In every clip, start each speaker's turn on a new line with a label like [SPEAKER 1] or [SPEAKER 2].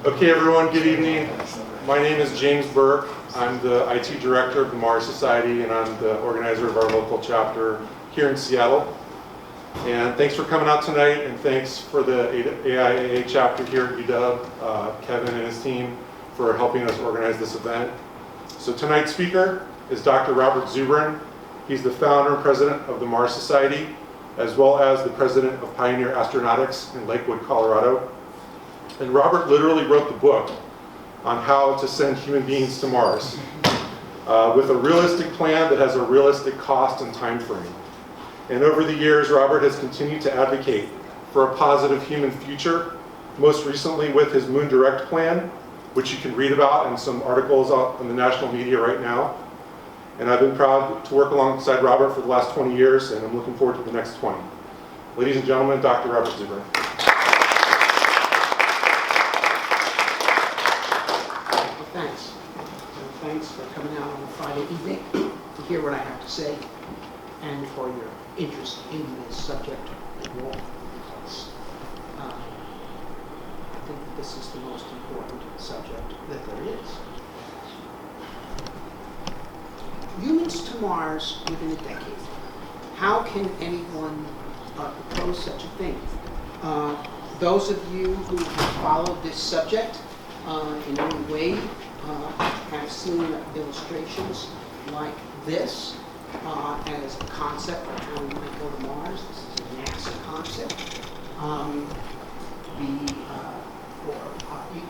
[SPEAKER 1] Okay, everyone, good evening. My name is James Burk. I'm the IT director of the Mars Society, and I'm the organizer of our local chapter here in Seattle. And thanks for coming out tonight, and thanks for the AIAA chapter here at UW, Kevin and his team, for helping us organize this event. So tonight's speaker is Dr. Robert Zubrin. He's the founder and president of the Mars Society, as well as the president of Pioneer Astronautics in Lakewood, Colorado. And Robert literally wrote the book on how to send human beings to Mars with a realistic plan that has a realistic cost and time frame. And over the years, Robert has continued to advocate for a positive human future, most recently with his Moon Direct plan, which you can read about in some articles in the national media right now. And I've been proud to work alongside Robert for the last 20 years, and I'm looking forward to the next 20. Ladies and gentlemen, Dr. Robert Zubrin.
[SPEAKER 2] Thanks for coming out on a Friday evening to hear what I have to say and for your interest in this subject of war. Because I think that this is the most important subject that there is. Humans to Mars within a decade. How can anyone propose such a thing? Those of you who have followed this subject in any way have seen illustrations like this as a concept of how we might go to Mars. This is a NASA concept.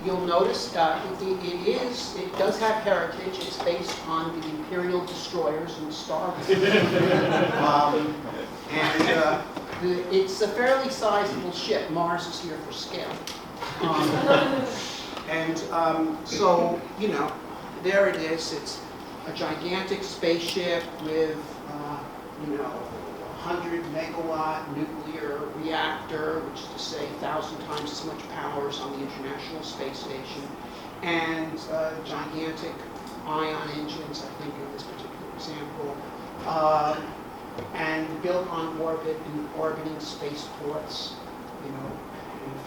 [SPEAKER 2] You'll notice it does have heritage. It's based on the Imperial destroyers and Star Wars. It's a fairly sizable ship. Mars is here for scale. So, you know, there it is. It's a gigantic spaceship with, 100 megawatt nuclear reactor, which is to say 1,000 times as much power as on the International Space Station, and gigantic ion engines, I think, in this particular example, and built on orbit in orbiting spaceports, and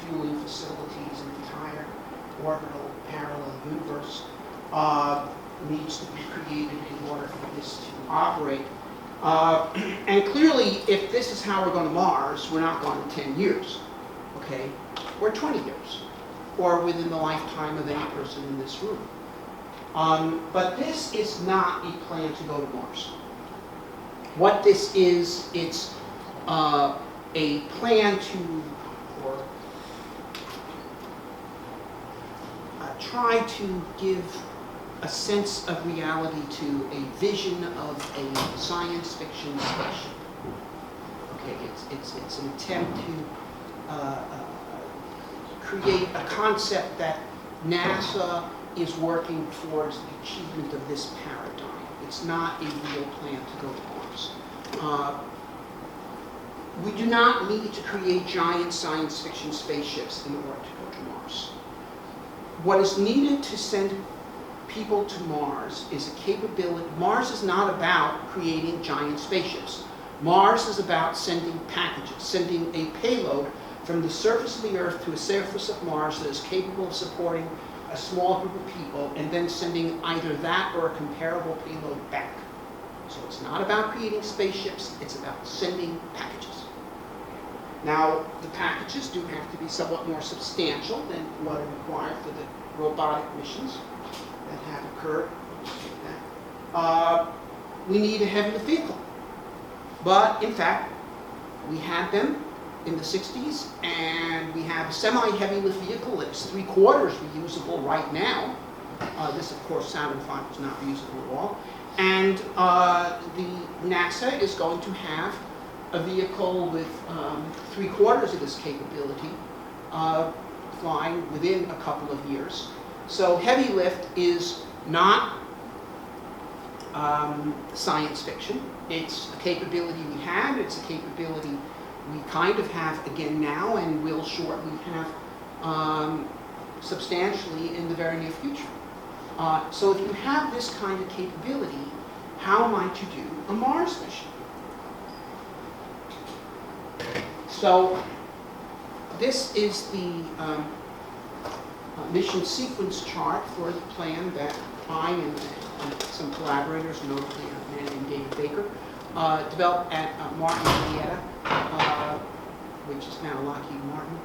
[SPEAKER 2] fueling facilities, an entire orbital parallel universe needs to be created in order for this to operate. And clearly, if this is how we're going to Mars, we're not going in 10 years, okay? Or 20 years, or within the lifetime of any person in this room. But this is not a plan to go to Mars. What this is, it's a plan to, or try to give a sense of reality to a vision of a science fiction spaceship. Okay, it's an attempt to create a concept that NASA is working towards the achievement of this paradigm. It's not a real plan to go to Mars. We do not need to create giant science fiction spaceships in order to go to Mars. What is needed to send people to Mars is a capability. Mars is not about creating giant spaceships. Mars is about sending packages, sending a payload from the surface of the Earth to a surface of Mars that is capable of supporting a small group of people, and then sending either that or a comparable payload back. So it's not about creating spaceships, it's about sending packages. Now, the packages do have to be somewhat more substantial than what are required for the robotic missions that have occurred. We need a heavy lift vehicle. But, in fact, we had them in the 60s, and we have a semi-heavy lift vehicle that's 3/4 reusable right now. This, of course, Saturn V was not reusable at all. And the NASA is going to have a vehicle with 3/4 of this capability flying within a couple of years. So heavy lift is not science fiction. It's a capability we have. It's a capability we kind of have again now and will shortly have substantially in the very near future. So if you have this kind of capability, how might you do a Mars mission? So this is the mission sequence chart for the plan that I and some collaborators, notably a man named David Baker, developed at Martin, Indiana, which is now Lockheed Martin,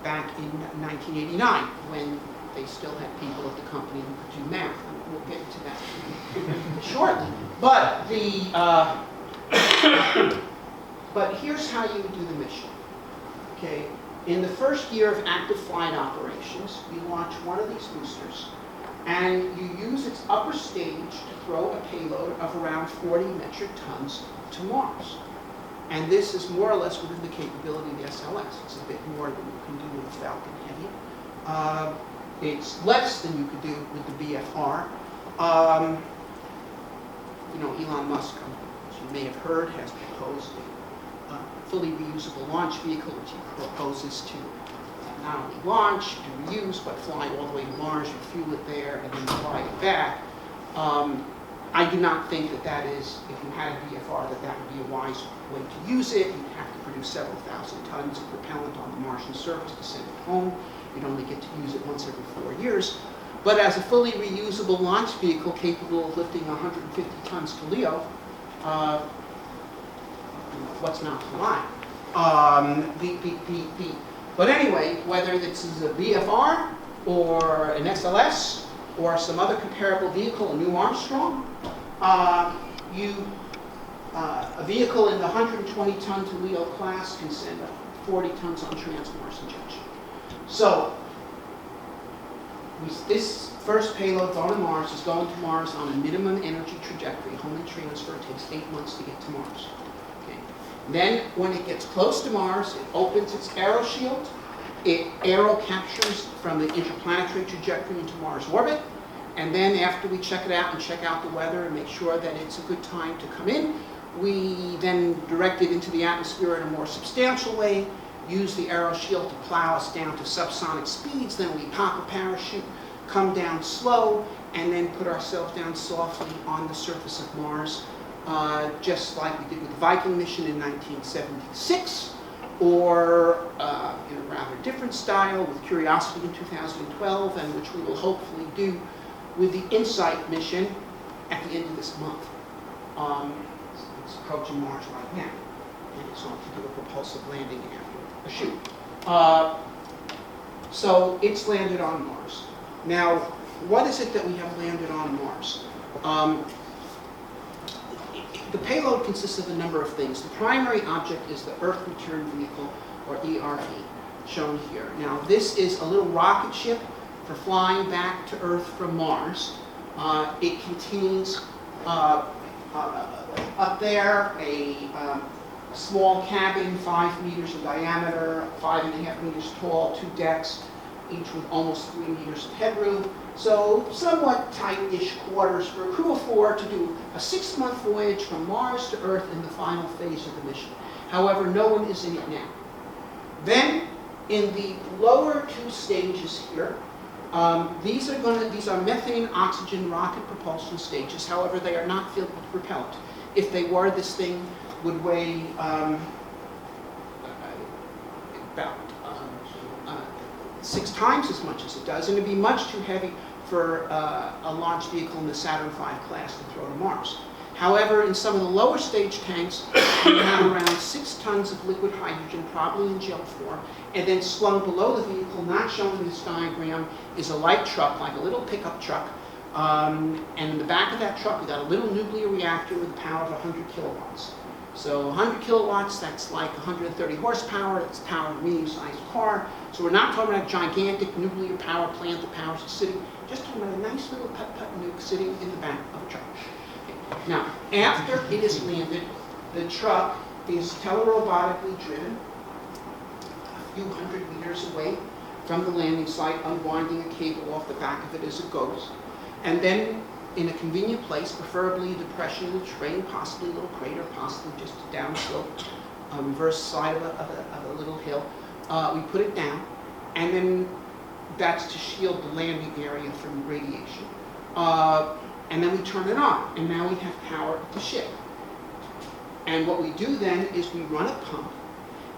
[SPEAKER 2] back in 1989, when they still had people at the company who could do math. And we'll get into that shortly. But but here's how you do the mission. Okay, in the first year of active flight operations, you launch one of these boosters, and you use its upper stage to throw a payload of around 40 metric tons to Mars. And this is more or less within the capability of the SLS. It's a bit more than you can do with Falcon Heavy. It's less than you could do with the BFR. You know, Elon Musk, as you may have heard, has proposed a fully reusable launch vehicle, which he proposes to not only launch, to reuse, but fly all the way to Mars, refuel it there, and then fly it back. I do not think that that is, if you had a BFR, that would be a wise way to use it. You'd have to produce several thousand tons of propellant on the Martian surface to send it home. You'd only get to use it once every 4 years. But as a fully reusable launch vehicle capable of lifting 150 tons to LEO, what's not to like? But anyway, whether this is a BFR or an SLS or some other comparable vehicle, a New Armstrong, a vehicle in the 120-ton to LEO class can send 40 tons on trans-Mars injection. So this first payload going to Mars is going to Mars on a minimum energy trajectory. Home transfer takes 8 months to get to Mars. Okay. Then when it gets close to Mars, it opens its aeroshield. It aero captures from the interplanetary trajectory into Mars orbit. And then after we check it out and check out the weather and make sure that it's a good time to come in, we then direct it into the atmosphere in a more substantial way, use the aeroshield to plow us down to subsonic speeds, then we pop a parachute, come down slow, and then put ourselves down softly on the surface of Mars, just like we did with the Viking mission in 1976, or in a rather different style with Curiosity in 2012, and which we will hopefully do with the InSight mission at the end of this month. It's approaching Mars right now, and it's on to do a propulsive landing after a shoot. So it's landed on Mars. Now, what is it that we have landed on Mars? The payload consists of a number of things. The primary object is the Earth Return Vehicle, or ERV, shown here. Now, this is a little rocket ship for flying back to Earth from Mars. It contains up there a small cabin, 5 meters in diameter, 5.5 meters tall, 2 decks, each with almost 3 meters of headroom. So somewhat tight-ish quarters for a crew of 4 to do a 6-month voyage from Mars to Earth in the final phase of the mission. However, no one is in it now. Then, in the lower 2 stages here, these are methane oxygen rocket propulsion stages. However, they are not filled with propellant. If they were, this thing would weigh about 6 times as much as it does, and it'd be much too heavy for a launch vehicle in the Saturn V class to throw to Mars. However, in some of the lower stage tanks, we have around 6 tons of liquid hydrogen, probably in gel form, and then slung below the vehicle, not shown in this diagram, is a light truck, like a little pickup truck. And in the back of that truck, we got a little nuclear reactor with a power of 100 kilowatts. So 100 kilowatts, that's like 130 horsepower. That's the power of a medium-sized car. So we're not talking about a gigantic nuclear power plant that powers a city. Just talking about a nice little putt-putt nuke sitting in the back of a truck. Okay. Now, after it is landed, the truck is telerobotically driven a few hundred meters away from the landing site, unwinding a cable off the back of it as it goes. And then, in a convenient place, preferably a depression in the terrain, possibly a little crater, possibly just a downslope, a reverse side of a little hill, we put it down, and then that's to shield the landing area from radiation. And then we turn it on, and now we have power at the ship. And what we do then is we run a pump,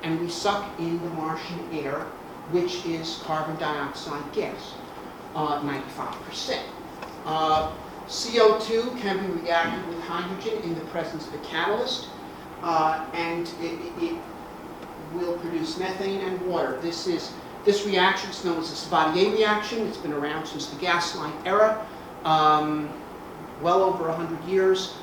[SPEAKER 2] and we suck in the Martian air which is carbon dioxide gas, 95%. CO2 can be reacted with hydrogen in the presence of a catalyst, and it will produce methane and water. This reaction is known as the Sabatier reaction. It's been around since the gaslight era, well over 100 years.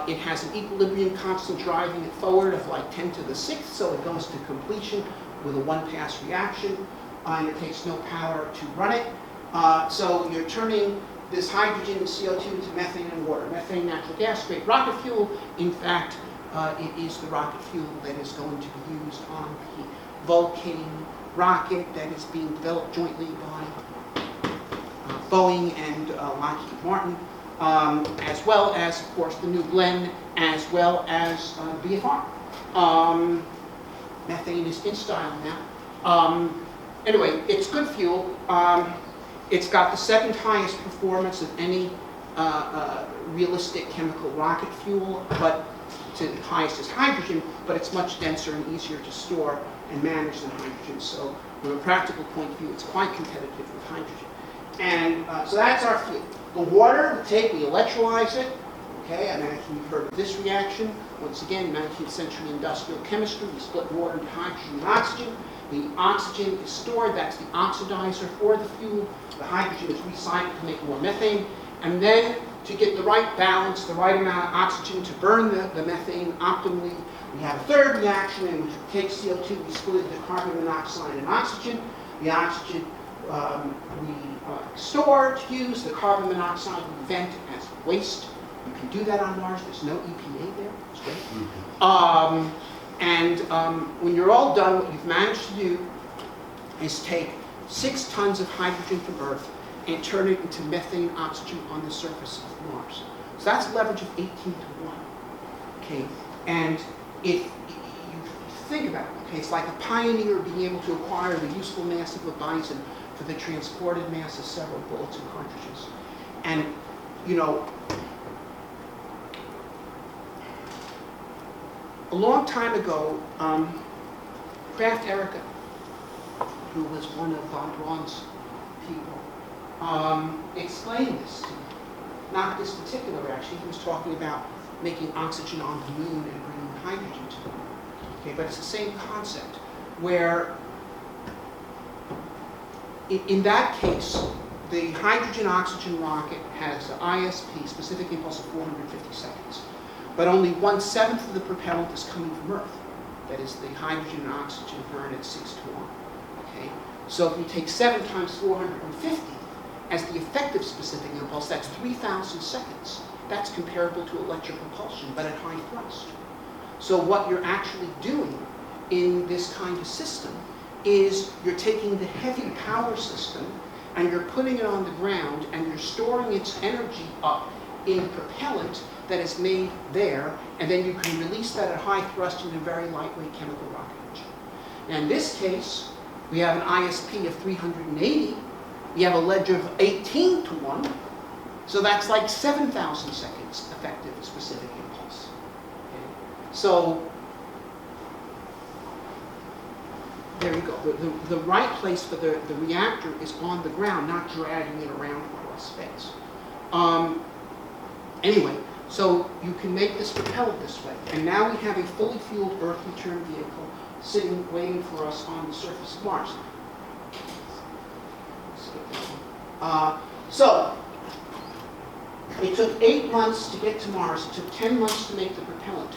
[SPEAKER 2] It has an equilibrium constant driving it forward of like 10 to the 6th, so it goes to completion with a one-pass reaction, and it takes no power to run it. So you're turning this hydrogen and CO2 into methane and water. Methane, natural gas, great rocket fuel. In fact, it is the rocket fuel that is going to be used on the Vulcan rocket that is being developed jointly by Boeing and Lockheed Martin, as well as, of course, the New Glenn, as well as BFR. Methane is in style now. Anyway, it's good fuel. It's got the second highest performance of any realistic chemical rocket fuel, but the highest is hydrogen, but it's much denser and easier to store and manage than hydrogen. So from a practical point of view, it's quite competitive with hydrogen. And so that's our fuel. The water, we take, we electrolyze it. Okay, I imagine you've heard of this reaction. Once again, 19th century industrial chemistry, we split water into hydrogen and oxygen. The oxygen is stored, that's the oxidizer for the fuel. The hydrogen is recycled to make more methane. And then to get the right balance, the right amount of oxygen to burn the methane optimally, we have a third reaction in which we take CO2, we split it into carbon monoxide and oxygen. The oxygen we store to use, the carbon monoxide we vent as waste. You can do that on Mars, there's no EPA there, it's great. When you're all done, what you've managed to do is take 6 tons of hydrogen from Earth and turn it into methane oxygen on the surface of Mars. So that's a leverage of 18 to 1. Okay, and if you think about it, okay, it's like a pioneer being able to acquire the useful mass of a bison for the transported mass of several bullets and cartridges. And, you know, a long time ago, Kraft Erica, who was one of von Braun's people, explained this to me. Not this particular reaction. He was talking about making oxygen on the moon and bringing hydrogen to the moon. Okay, but it's the same concept, where in that case, the hydrogen-oxygen rocket has an ISP, specific impulse of 450 seconds. But only 1/7 of the propellant is coming from Earth. That is, the hydrogen and oxygen burn at 6 to 1. Okay? So if you take 7 times 450 as the effective specific impulse, that's 3,000 seconds. That's comparable to electric propulsion, but at high thrust. So what you're actually doing in this kind of system is you're taking the heavy power system and you're putting it on the ground and you're storing its energy up in propellant that is made there, and then you can release that at high thrust in a very lightweight chemical rocket engine. Now in this case, we have an ISP of 380. We have a ledger of 18 to 1. So that's like 7,000 seconds effective specific impulse. Okay? So there you go. The right place for the reactor is on the ground, not dragging it around across space. Anyway, so you can make this propellant this way. And now we have a fully fueled Earth return vehicle sitting, waiting for us on the surface of Mars. So, it took 8 months to get to Mars. It took 10 months to make the propellant.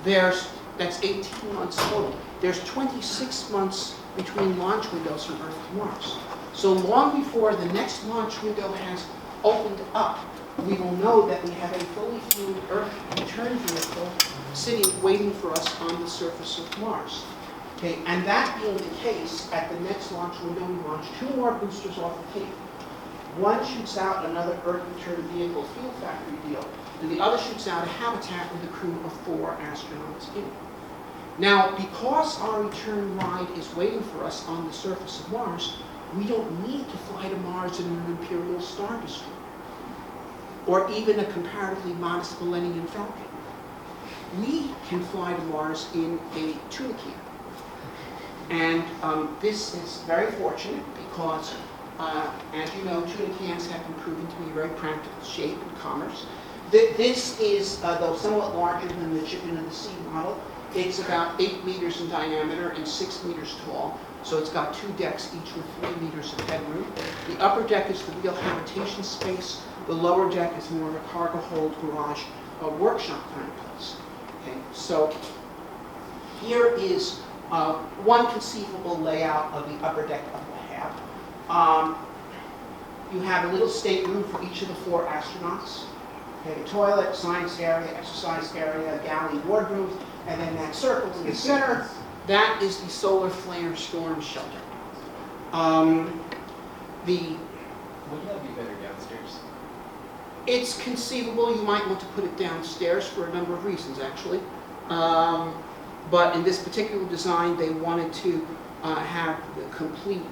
[SPEAKER 2] That's 18 months total. There's 26 months between launch windows from Earth to Mars. So long before the next launch window has opened up, we will know that we have a fully fueled Earth return vehicle sitting waiting for us on the surface of Mars. Okay, and that being the case, at the next launch window, we launch 2 more boosters off the Cape. One shoots out another Earth return vehicle fuel factory deal, and the other shoots out a habitat with a crew of 4 astronauts in it. Now, because our return ride is waiting for us on the surface of Mars, we don't need to fly to Mars in an Imperial Star Destroyer, or even a comparatively modest Millennium Falcon. We can fly to Mars in a tuna can. And this is very fortunate because, as you know, tuna cans have been proven to be a very practical shape in commerce. This is, though somewhat larger than the Chicken of the Sea model, it's about 8 meters in diameter and 6 meters tall. So it's got 2 decks, each with 3 meters of headroom. The upper deck is the real habitation space. The lower deck is more of a cargo hold, garage, workshop kind of place. Okay, so here is one conceivable layout of the upper deck of the hab. You have a little stateroom for each of the 4 astronauts. Okay, toilet, science area, exercise area, galley, wardroom, and then that circle in the center, that is the solar flare storm shelter.
[SPEAKER 3] Wouldn't that be better downstairs?
[SPEAKER 2] It's conceivable you might want to put it downstairs for a number of reasons, actually. But in this particular design, they wanted to have the complete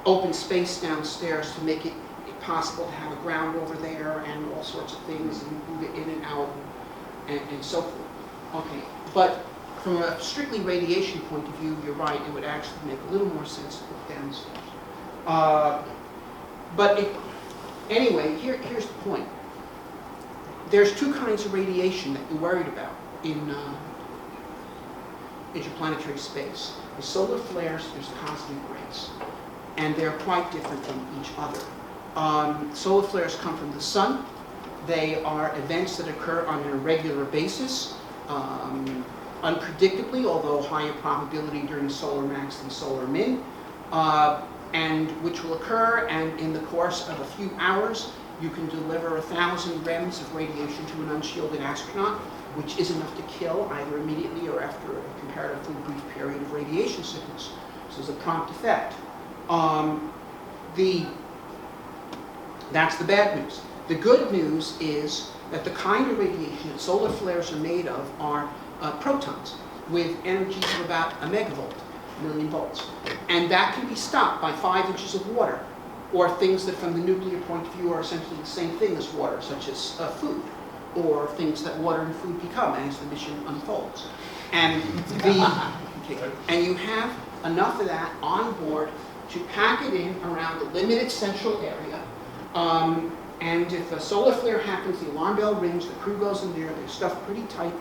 [SPEAKER 2] open space downstairs to make it possible to have a ground over there and all sorts of things and move it in and out and so forth. Okay, but from a strictly radiation point of view, you're right, it would actually make a little more sense to put downstairs. Anyway, here's the point. There's 2 kinds of radiation that you're worried about in interplanetary space. The solar flares, there's cosmic rays, and they're quite different from each other. Solar flares come from the sun. They are events that occur on an irregular basis, unpredictably, although higher probability during solar max than solar min, and which will occur, and in the course of a few hours, you can deliver 1,000 rems of radiation to an unshielded astronaut, which is enough to kill either immediately or after a comparatively brief period of radiation sickness. So there's a prompt effect. That's the bad news. The good news is that the kind of radiation that solar flares are made of are protons with energies of about a megavolt, a million volts. And that can be stopped by 5 inches of water, or things that from the nuclear point of view are essentially the same thing as water, such as food, or things that water and food become as the mission unfolds. And, and you have enough of that on board to pack it in around the limited central area. And if a solar flare happens, the alarm bell rings, the crew goes in there, they're stuffed pretty tight.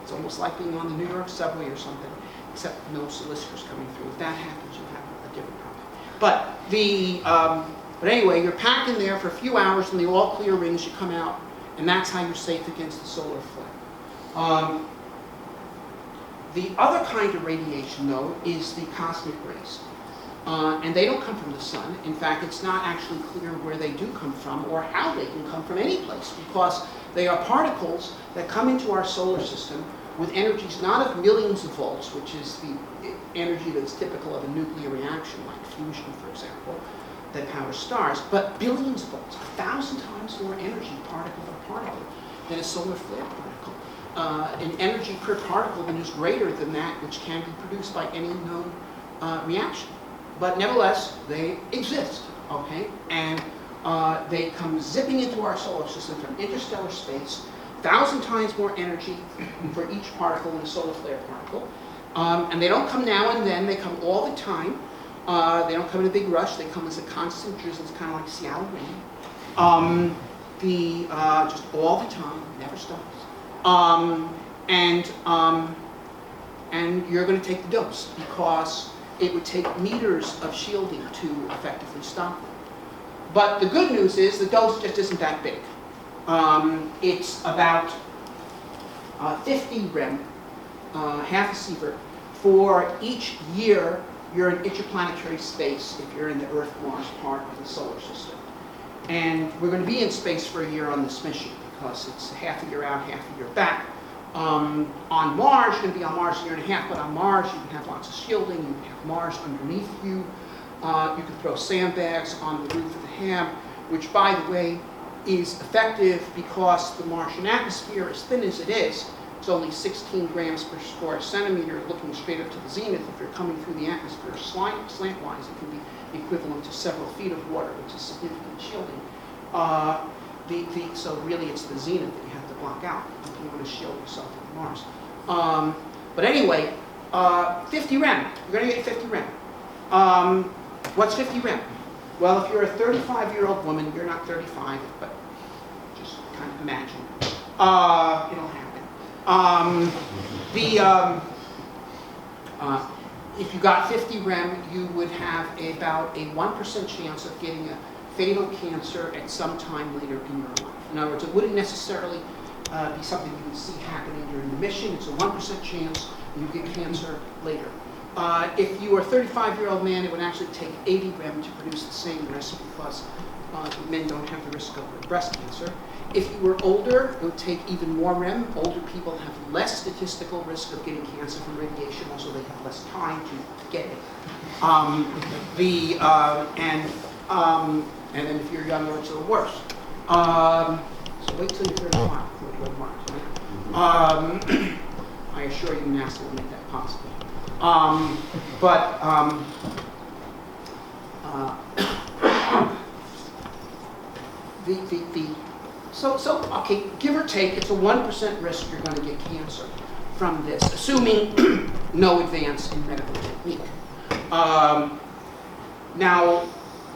[SPEAKER 2] It's almost like being on the New York subway or something, except no solicitors coming through. If that happens, you have a different problem. But anyway, you're packed in there for a few hours, and the all clear rings, you come out, and that's how you're safe against the solar flare. The other kind of radiation, though, is the cosmic rays. And they don't come from the sun. In fact, it's not actually clear where they do come from or how they can come from any place, because they are particles that come into our solar system with energies not of millions of volts, which is the energy that's typical of a nuclear reaction, like fusion, for example, that powers stars, but billions of volts, 1,000 times more energy particle per particle than a solar flare particle. An energy per particle that is greater than that which can be produced by any known reaction. But nevertheless, they exist, okay? And they come zipping into our solar system from interstellar space, 1,000 times more energy for each particle than a solar flare particle. And they don't come now and then, they come all the time. They don't come in a big rush, they come as a constant drizzle, it's kind of like Seattle rain. Just all the time, never stops. And you're going to take the dose, because it would take meters of shielding to effectively stop them. But the good news is the dose just isn't that big. It's about 50 rem, half a sievert, for each year you're in interplanetary space if you're in the Earth-Mars part of the solar system. And we're going to be in space for a year on this mission, because it's half a year out, half a year back. On Mars, you're going to be on Mars a year and a half, but on Mars you can have lots of shielding, you can have Mars underneath you, you can throw sandbags on the roof of the ham, which, by the way, is effective because the Martian atmosphere, as thin as it is, it's only 16 grams per square centimeter looking straight up to the zenith. If you're coming through the atmosphere slant-wise, it can be equivalent to several feet of water, which is significant shielding. So really it's the zenith that you have to block out if you want to shield yourself from Mars. But anyway, 50 rem. You're going to get 50 rem. What's 50 rem? Well, if you're a 35-year-old woman, you're not 35, but just kind of imagine. It'll happen. If you got 50 rem, you would have about a 1% chance of getting a fatal cancer at some time later in your life. In other words, it wouldn't necessarily be something you would see happening during the mission. It's a 1% chance you get cancer later. If you are a 35-year-old man, it would actually take 80 rem to produce the same risk because men don't have the risk of breast cancer. If you were older, it would take even more rem. Older people have less statistical risk of getting cancer from radiation, also they have less time to get it. And then if you're younger, it's a little worse. So wait till you're 35 before you go to Mars, right? I assure you NASA will make that possible. Okay, give or take, it's a 1% risk you're going to get cancer from this, assuming no advance in medical technique. Now,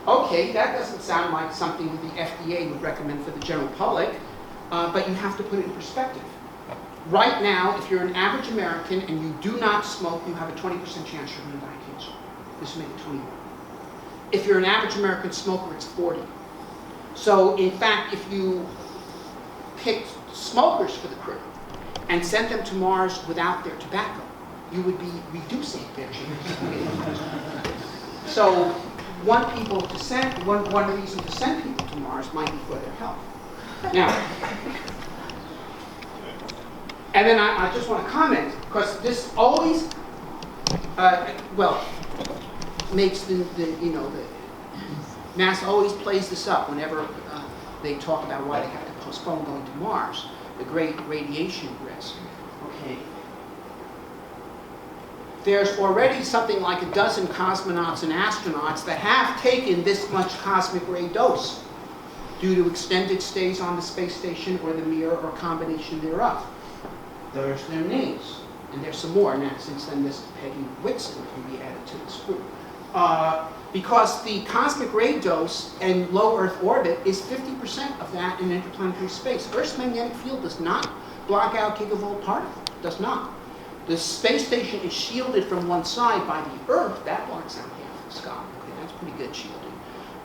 [SPEAKER 2] okay, that doesn't sound like something that the FDA would recommend for the general public, but you have to put it in perspective. Right now, if you're an average American and you do not smoke, you have a 20% chance you're going to die of cancer. This will make it 21. If you're an average American smoker, it's 40. So, in fact, if you picked smokers for the crew and sent them to Mars without their tobacco, you would be reducing their chance. So, one reason to send people to Mars might be for their health. Now, and then I just want to comment, because this always, makes the NASA always plays this up whenever they talk about why they have to postpone going to Mars, the great radiation risk. Okay. There's already something like a dozen cosmonauts and astronauts that have taken this much cosmic ray dose due to extended stays on the space station or the Mir or combination thereof. There's their names, and there's some more now since then. This Peggy Whitson can be added to this group. Because the cosmic ray dose in low Earth orbit is 50% of that in interplanetary space. Earth's magnetic field does not block out gigavolt particles, does not. The space station is shielded from one side by the Earth, that blocks out half the sky. Okay, that's pretty good shielding.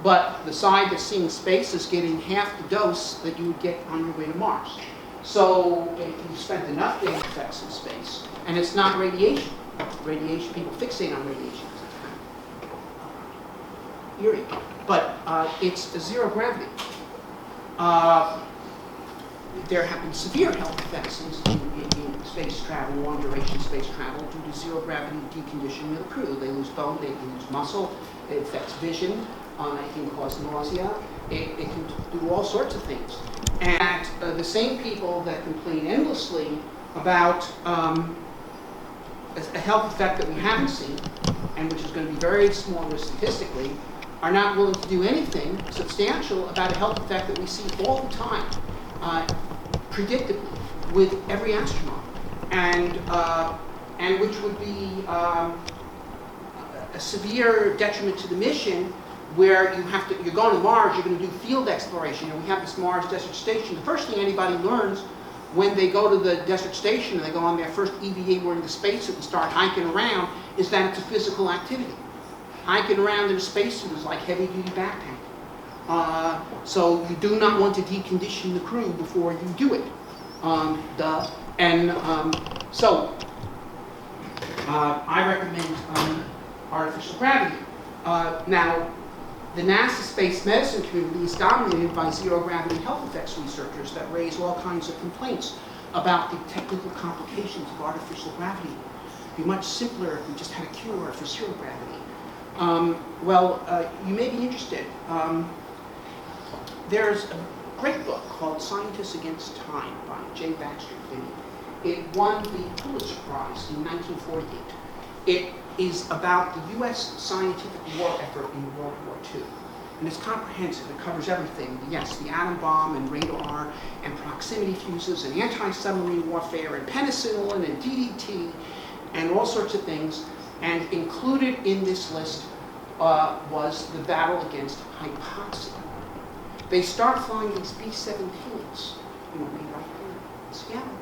[SPEAKER 2] But the side that's seeing space is getting half the dose that you would get on your way to Mars. So if you spent enough day effects in space, and it's not radiation. Radiation, people fixate on radiation because it's kind of eerie. But it's zero gravity. There have been severe health effects in space travel, long duration space travel, due to zero gravity deconditioning of the crew. They lose bone, they lose muscle, it affects vision, it can cause nausea, it can do all sorts of things. And the same people that complain endlessly about a health effect that we haven't seen, and which is going to be very small statistically, are not willing to do anything substantial about a health effect that we see all the time, predictably, with every astronaut, and which would be a severe detriment to the mission, where you're going to Mars, you're going to do field exploration, and we have this Mars desert station. The first thing anybody learns when they go to the desert station and they go on their first EVA wearing the spacesuit and start hiking around is that it's a physical activity. Hiking around in a spacesuit is like heavy-duty backpacking. So you do not want to decondition the crew before you do it. I recommend artificial gravity. Now, the NASA space medicine community is dominated by zero-gravity health effects researchers that raise all kinds of complaints about the technical complications of artificial gravity. It would be much simpler if we just had a cure for zero gravity. You may be interested. There's a great book called Scientists Against Time by J. Baxter Finney. It won the Pulitzer Prize in 1948. It is about the U.S. scientific war effort in World War II. And it's comprehensive. It covers everything. Yes, the atom bomb and radar and proximity fuses and anti-submarine warfare and penicillin and DDT and all sorts of things. And included in this list was the battle against hypoxia. They start flying these B-17s, made right here in Seattle,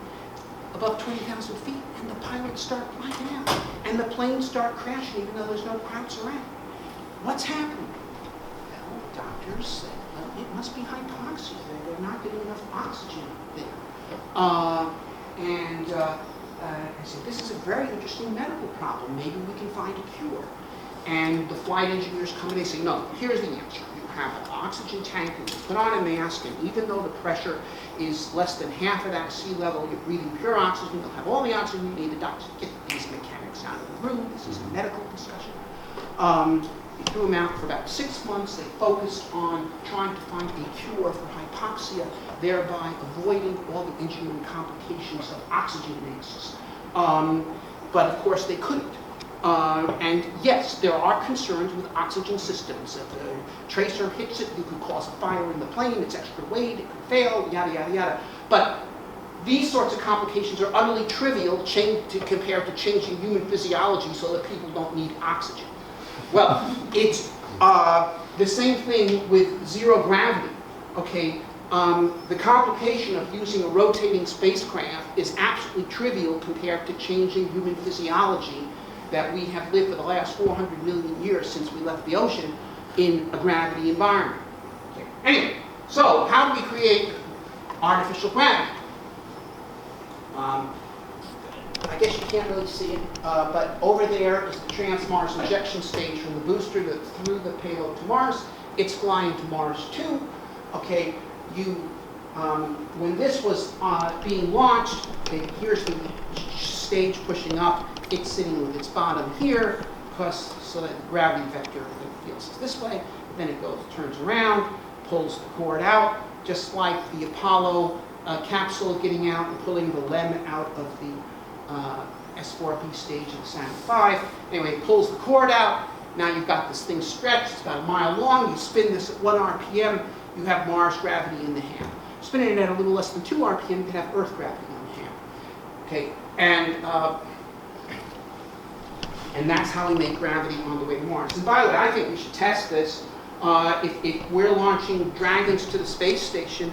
[SPEAKER 2] above 20,000 feet, and the pilots start blanking out, and the planes start crashing even though there's no crowds around. What's happening? Well, doctors said, well, it must be hypoxia. They're not getting enough oxygen there. I said, this is a very interesting medical problem. Maybe we can find a cure. And the flight engineers come and they say, no, here's the answer. You have an oxygen tank, and you put on a mask, and even though the pressure is less than half of that sea level, you're breathing pure oxygen, you'll have all the oxygen you need. The doctors get these mechanics out of the room. This is a medical discussion. They threw them out for about 6 months. They focused on trying to find a cure for hypoxia, thereby avoiding all the engineering complications of oxygen masks. But of course they couldn't. And yes, there are concerns with oxygen systems. If a tracer hits it, you could cause a fire in the plane, it's extra weight, it could fail, yada, yada, yada. But these sorts of complications are utterly trivial compared to changing human physiology so that people don't need oxygen. Well, it's the same thing with zero gravity. Okay, the complication of using a rotating spacecraft is absolutely trivial compared to changing human physiology that we have lived for the last 400 million years since we left the ocean in a gravity environment. Okay. Anyway, so how do we create artificial gravity? I guess you can't really see it, but over there is the trans-Mars injection stage from the booster that threw the payload to Mars. It's flying to Mars too. Okay, when this was being launched, okay, here's the stage pushing up. It's sitting with its bottom here, so that the gravity vector feels this way. Then it turns around, pulls the cord out, just like the Apollo capsule getting out and pulling the LEM out of the S4B stage of the Saturn V. Anyway, it pulls the cord out. Now you've got this thing stretched. It's about a mile long. You spin this at 1 RPM. You have Mars gravity in the hand. Spinning it at a little less than 2 RPM, you can have Earth gravity on the hand. Okay, and that's how we make gravity on the way to Mars. And by the way, I think we should test this. If we're launching Dragons to the space station,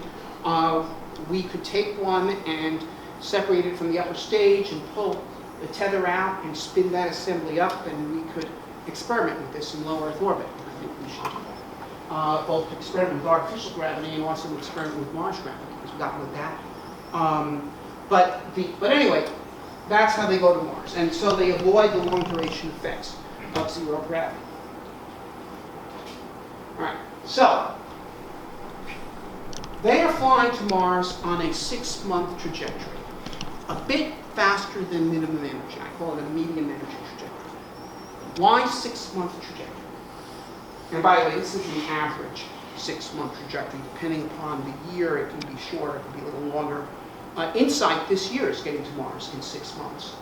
[SPEAKER 2] we could take one and separate it from the upper stage and pull the tether out and spin that assembly up, and we could experiment with this in low Earth orbit. I think we should do that. Both experiment with artificial gravity and also experiment with Mars gravity, because we got with that. But anyway, that's how they go to Mars. And so they avoid the long duration effects of zero gravity. All right, so they are flying to Mars on a 6-month trajectory, a bit faster than minimum energy. I call it a medium energy trajectory. Why 6-month trajectory? And by the way, this is an average 6-month trajectory. Depending upon the year, it can be shorter, it can be a little longer. InSight this year is getting to Mars in 6 months.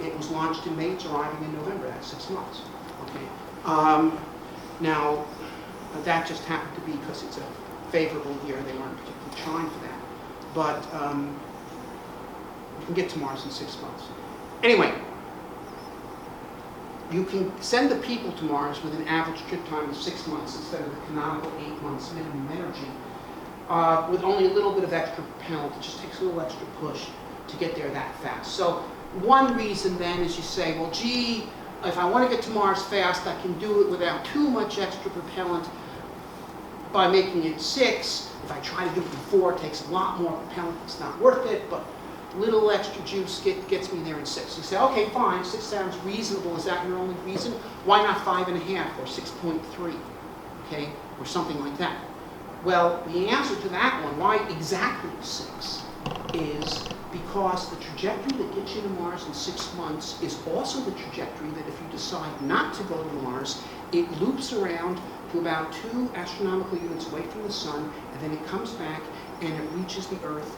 [SPEAKER 2] It was launched in May, it's arriving in November, that's 6 months. Okay. Now, that just happened to be because it's a favorable year. They weren't particularly trying for that. But you can get to Mars in 6 months. Anyway, you can send the people to Mars with an average trip time of 6 months instead of the canonical 8 months minimum energy, with only a little bit of extra propellant. It just takes a little extra push to get there that fast. So one reason then is you say, well, gee, if I want to get to Mars fast, I can do it without too much extra propellant by making it 6. If I try to do it before, it takes a lot more propellant. It's not worth it, but little extra juice gets me there in 6. You say, okay, fine, 6 sounds reasonable. Is that your only reason? Why not 5.5 or 6.3, okay, or something like that? Well, the answer to that one, why exactly 6, is because the trajectory that gets you to Mars in 6 months is also the trajectory that if you decide not to go to Mars, it loops around to about 2 astronomical units away from the sun, and then it comes back and it reaches the Earth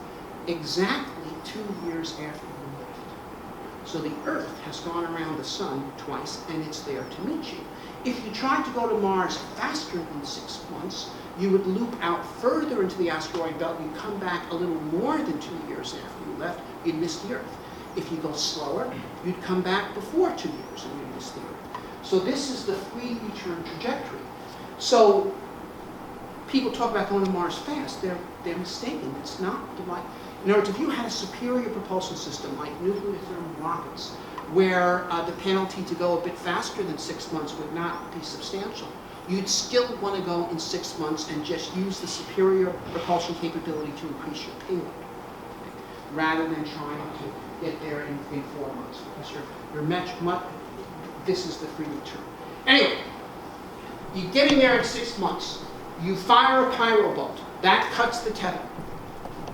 [SPEAKER 2] exactly 2 years after you left. So the Earth has gone around the sun twice, and it's there to meet you. If you tried to go to Mars faster than 6 months, you would loop out further into the asteroid belt, and you'd come back a little more than 2 years after you left, you'd miss the Earth. If you go slower, you'd come back before 2 years in this theory. So this is the free return trajectory. So people talk about going to Mars fast. They're mistaken. It's not the right. In other words, if you had a superior propulsion system like nuclear thermal rockets, where the penalty to go a bit faster than 6 months would not be substantial, you'd still want to go in 6 months and just use the superior propulsion capability to increase your payload, rather than trying to get there in 4 months, because you're much, this is the free return. Anyway, you're getting there in 6 months. You fire a pyro bolt. That cuts the tether.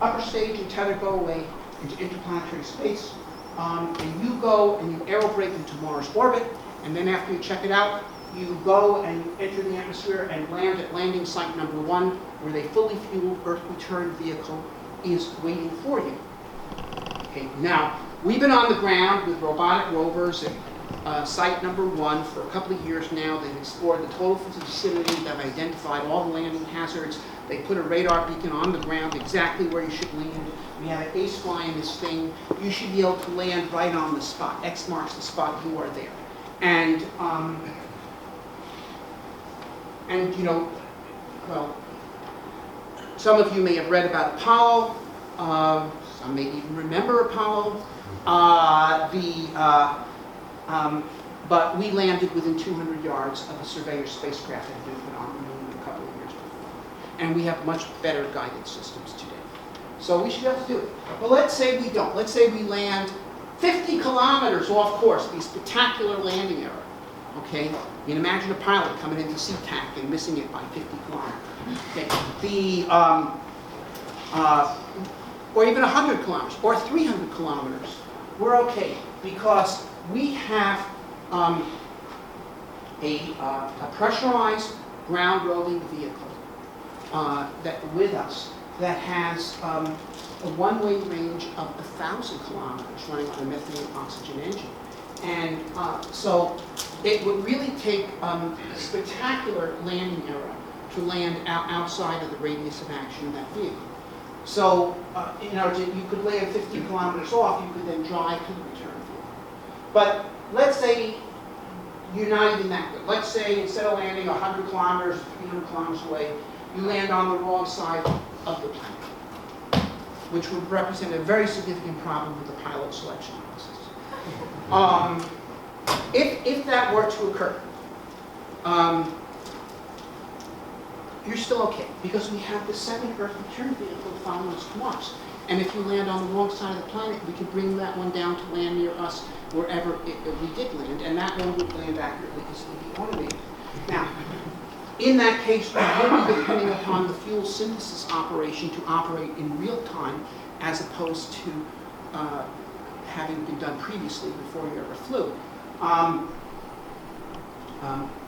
[SPEAKER 2] Upper stage and tether go away into interplanetary space. And you go and you aerobrake into Mars orbit. And then after you check it out, you go and you enter the atmosphere and land at landing site number 1, where the fully fueled Earth return vehicle is waiting for you. Okay, now, we've been on the ground with robotic rovers at site number 1 for a couple of years now. They've explored the total vicinity. They've identified all the landing hazards. They put a radar beacon on the ground exactly where you should land. We have an ace fly in this thing. You should be able to land right on the spot. X marks the spot. You are there. And you know, well, some of you may have read about Apollo. Some may even remember Apollo. But we landed within 200 yards of a surveyor spacecraft that had been put on the moon a couple of years before. And we have much better guidance systems today. So we should be able to do it. But let's say we don't. Let's say we land 50 kilometers off course, the spectacular landing error. Okay? You can imagine a pilot coming into SeaTac and missing it by 50 kilometers. Okay. Or even 100 kilometers, or 300 kilometers. We're okay, because we have a pressurized ground roving vehicle that with us that has a one-way range of 1,000 kilometers running on a methane oxygen engine. And so it would really take a spectacular landing error to land outside of the radius of action of that vehicle. So, you know, you could land 50 kilometers off, you could then drive to the return vehicle. But let's say you're not even that good. Let's say instead of landing 100 kilometers, 300 kilometers away, you land on the wrong side of the planet, which would represent a very significant problem with the pilot selection process. If that were to occur, you're still okay, because we have the 7 Earth return vehicle following us to Mars. And if you land on the wrong side of the planet, we could bring that one down to land near us wherever we did land, and that one would land accurately because it would be automated. Now, in that case, we would be depending upon the fuel synthesis operation to operate in real time, as opposed to having been done previously before you ever flew.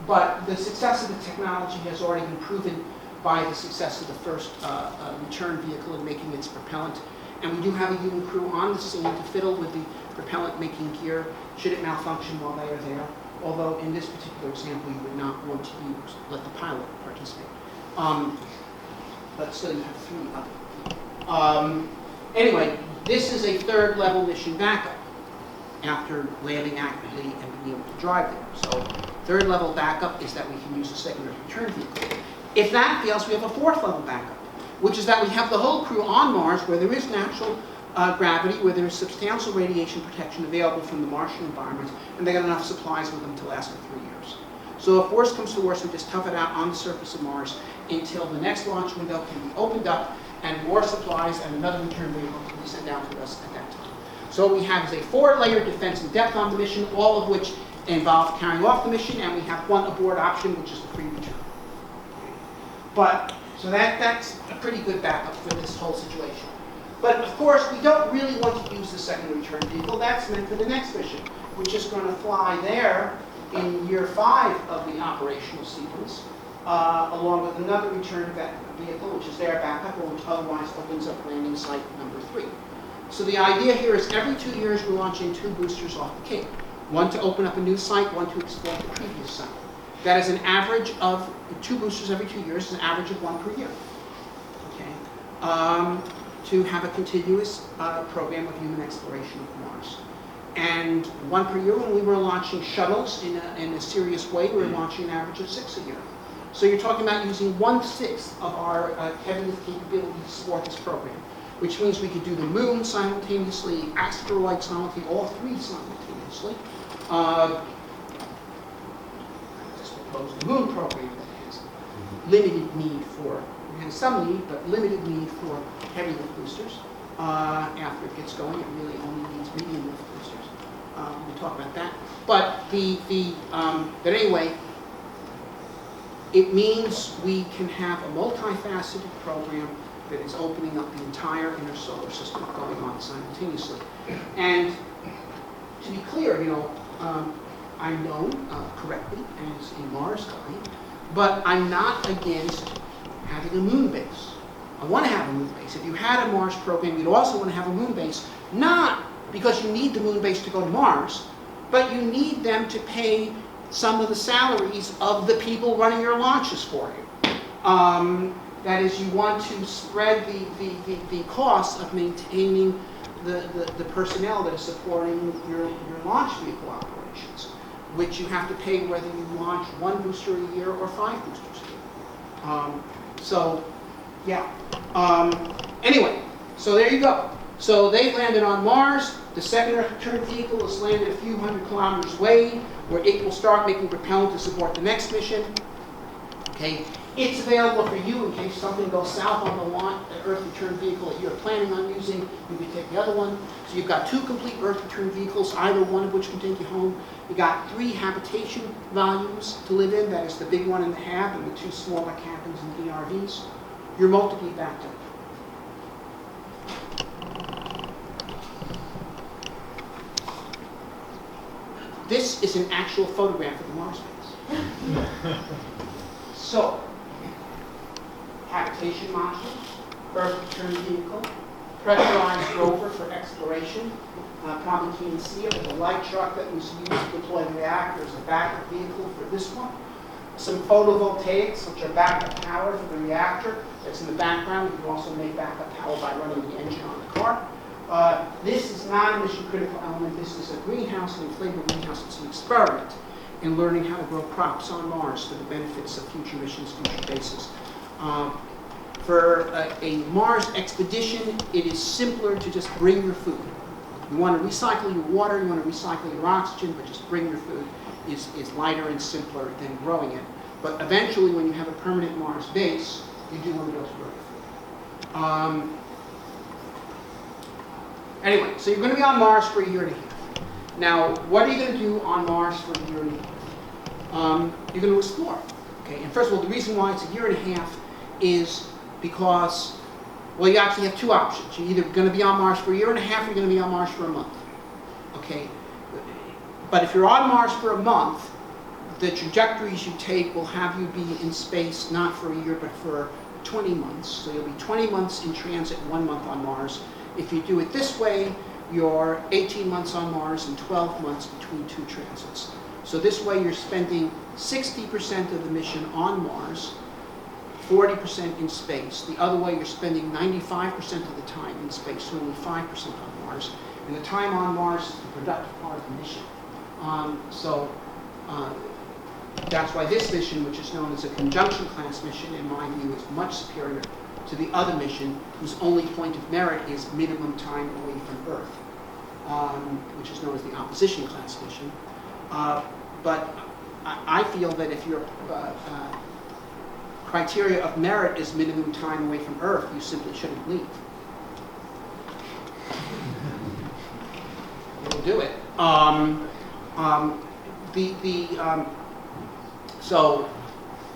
[SPEAKER 2] But the success of the technology has already been proven by the success of the first return vehicle in making its propellant. And we do have a human crew on the scene to fiddle with the propellant-making gear should it malfunction while they are there. Although in this particular example, you would not want to let the pilot participate. But still, you have 3 other people. Anyway, this is a 3rd level mission backup after landing accurately and being able to drive there. So 3rd level backup is that we can use a secondary return vehicle. If that fails, we have a 4th level backup, which is that we have the whole crew on Mars where there is natural gravity, where there is substantial radiation protection available from the Martian environment, and they got enough supplies with them to last for 3 years. So if worse comes to worse, we just tough it out on the surface of Mars until the next launch window can be opened up and more supplies and another return vehicle can be sent down to us at that time. So what we have is a 4-layer defense in depth on the mission, all of which involve carrying off the mission, and we have one abort option, which is the free return. But, so that's a pretty good backup for this whole situation. But of course, we don't really want to use the second return vehicle. That's meant for the next mission, which is going to fly there in year 5 of the operational sequence, along with another return vehicle, which is their backup, or which otherwise opens up landing site number 3. So the idea here is every 2 years we're launching 2 boosters off the Cape. One to open up a new site, one to explore the previous site. That is an average of 2 boosters every 2 years, is an average of 1 per year. Okay. to have a continuous program of human exploration of Mars. And one per year, when we were launching shuttles in a serious way, we were launching an average of 6 a year. So you're talking about using 1/6 of our heavy lift capability to support this program, which means we could do the moon simultaneously, asteroids simultaneously, all three simultaneously. I just proposed the moon program that has limited need for, it has some need, but limited need for heavy lift boosters. After it gets going, it really only needs medium lift boosters. We'll talk about that. But but anyway, it means we can have a multifaceted program that is opening up the entire inner solar system going on simultaneously. And to be clear, I'm known correctly as a Mars guy, but I'm not against having a moon base. I want to have a moon base. If you had a Mars program, you'd also want to have a moon base, not because you need the moon base to go to Mars, but you need them to pay some of the salaries of the people running your launches for you. That is, you want to spread the costs of maintaining the personnel that is supporting your launch vehicle operations, which you have to pay whether you launch 1 booster a year or 5 boosters a year. Anyway, so there you go. So they landed on Mars. The second return vehicle has landed a few hundred kilometers away, where it will start making propellant to support the next mission. Okay, it's available for you in case something goes south on the Earth return vehicle that you're planning on using. You can take the other one. So you've got 2 complete Earth return vehicles, either one of which can take you home. You got 3 habitation volumes to live in. That is the big one in the hab and the 2 smaller cabins and ERVs. You're multiply backed up. This is an actual photograph of the Mars base. So, habitation module, Earth return vehicle, pressurized rover for exploration. Probably can see it with a light truck that was used to deploy the reactor as a backup vehicle for this one. Some photovoltaics, which are backup power for the reactor. That's in the background. You can also make backup power by running the engine on the car. This is not a mission critical element. This is a greenhouse, an inflatable greenhouse. It's an experiment in learning how to grow crops on Mars for the benefits of future missions, future bases. For a Mars expedition, it is simpler to just bring your food. You want to recycle your water, you want to recycle your oxygen, but just bring your food is lighter and simpler than growing it. But eventually, when you have a permanent Mars base, you do want to go to grow your food. Anyway, so you're going to be on Mars for a year and a half. Now, what are you going to do on Mars for a year and a half? You're going to explore. Okay, and first of all, the reason why it's a year and a half is because, well, you actually have 2 options. You're either going to be on Mars for a year and a half, or you're going to be on Mars for a month. Okay, but if you're on Mars for a month, the trajectories you take will have you be in space not for a year, but for 20 months. So you'll be 20 months in transit, 1 month on Mars. If you do it this way, you're 18 months on Mars and 12 months between 2 transits. So this way you're spending 60% of the mission on Mars, 40% in space. The other way you're spending 95% of the time in space, so only 5% on Mars. And the time on Mars is the productive part of the mission. That's why this mission, which is known as a conjunction class mission, in my view, is much superior to the other mission, whose only point of merit is minimum time away from Earth, which is known as the opposition class mission. But I feel that if your criteria of merit is minimum time away from Earth, you simply shouldn't leave. You'll do it. So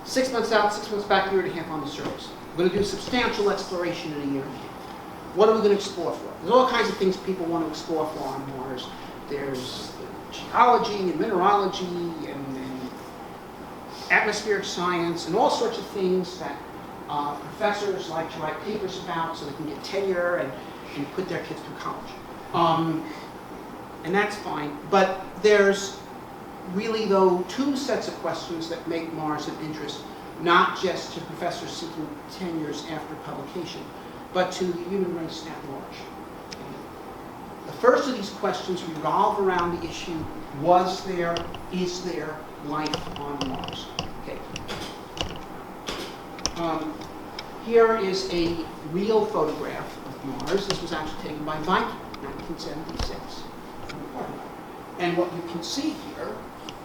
[SPEAKER 2] 6 months out, 6 months back, year and a half on the surface. We're going to do substantial exploration in a year and a half. What are we going to explore for? There's all kinds of things people want to explore for on Mars. There's geology and mineralogy and atmospheric science and all sorts of things that professors like to write papers about so they can get tenure and put their kids through college. And that's fine. But there's really, though, 2 sets of questions that make Mars of interest, not just to professors seeking tenures after publication. but to the human race at large. The first of these questions revolve around the issue, is there life on Mars? Okay. Here is a real photograph of Mars. This was actually taken by Viking, 1976. And what you can see here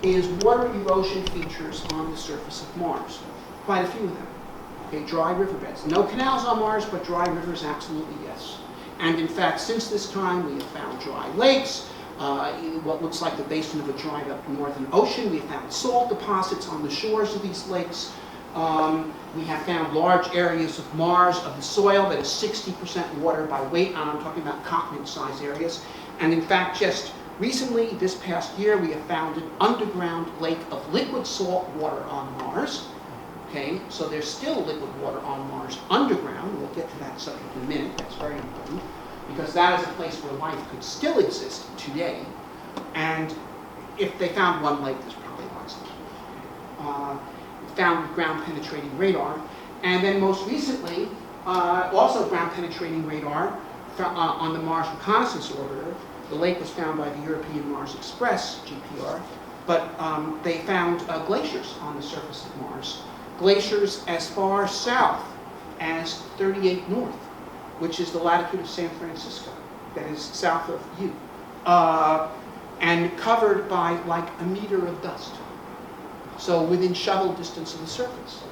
[SPEAKER 2] is water erosion features on the surface of Mars. Quite a few of them. Okay, dry riverbeds. No canals on Mars, but dry rivers, absolutely yes. And in fact, since this time, we have found dry lakes, what looks like the basin of a dried up northern ocean. We have found salt deposits on the shores of these lakes. We have found large areas of Mars, of the soil that is 60% water by weight, and I'm talking about continent-sized areas. And in fact, just recently, this past year, we have found an underground lake of liquid salt water on Mars. Okay, so there's still liquid water on Mars underground. We'll get to that subject in a minute. That's very important, because that is a place where life could still exist today. And if they found one lake, there's probably lots of them. Found ground-penetrating radar. And then most recently, also ground-penetrating radar on the Mars Reconnaissance Orbiter. The lake was found by the European Mars Express, GPR, but they found glaciers on the surface of Mars. Glaciers as far south as 38 north, which is the latitude of San Francisco, that is south of you, and covered by like a meter of dust. So within shovel distance of the surface.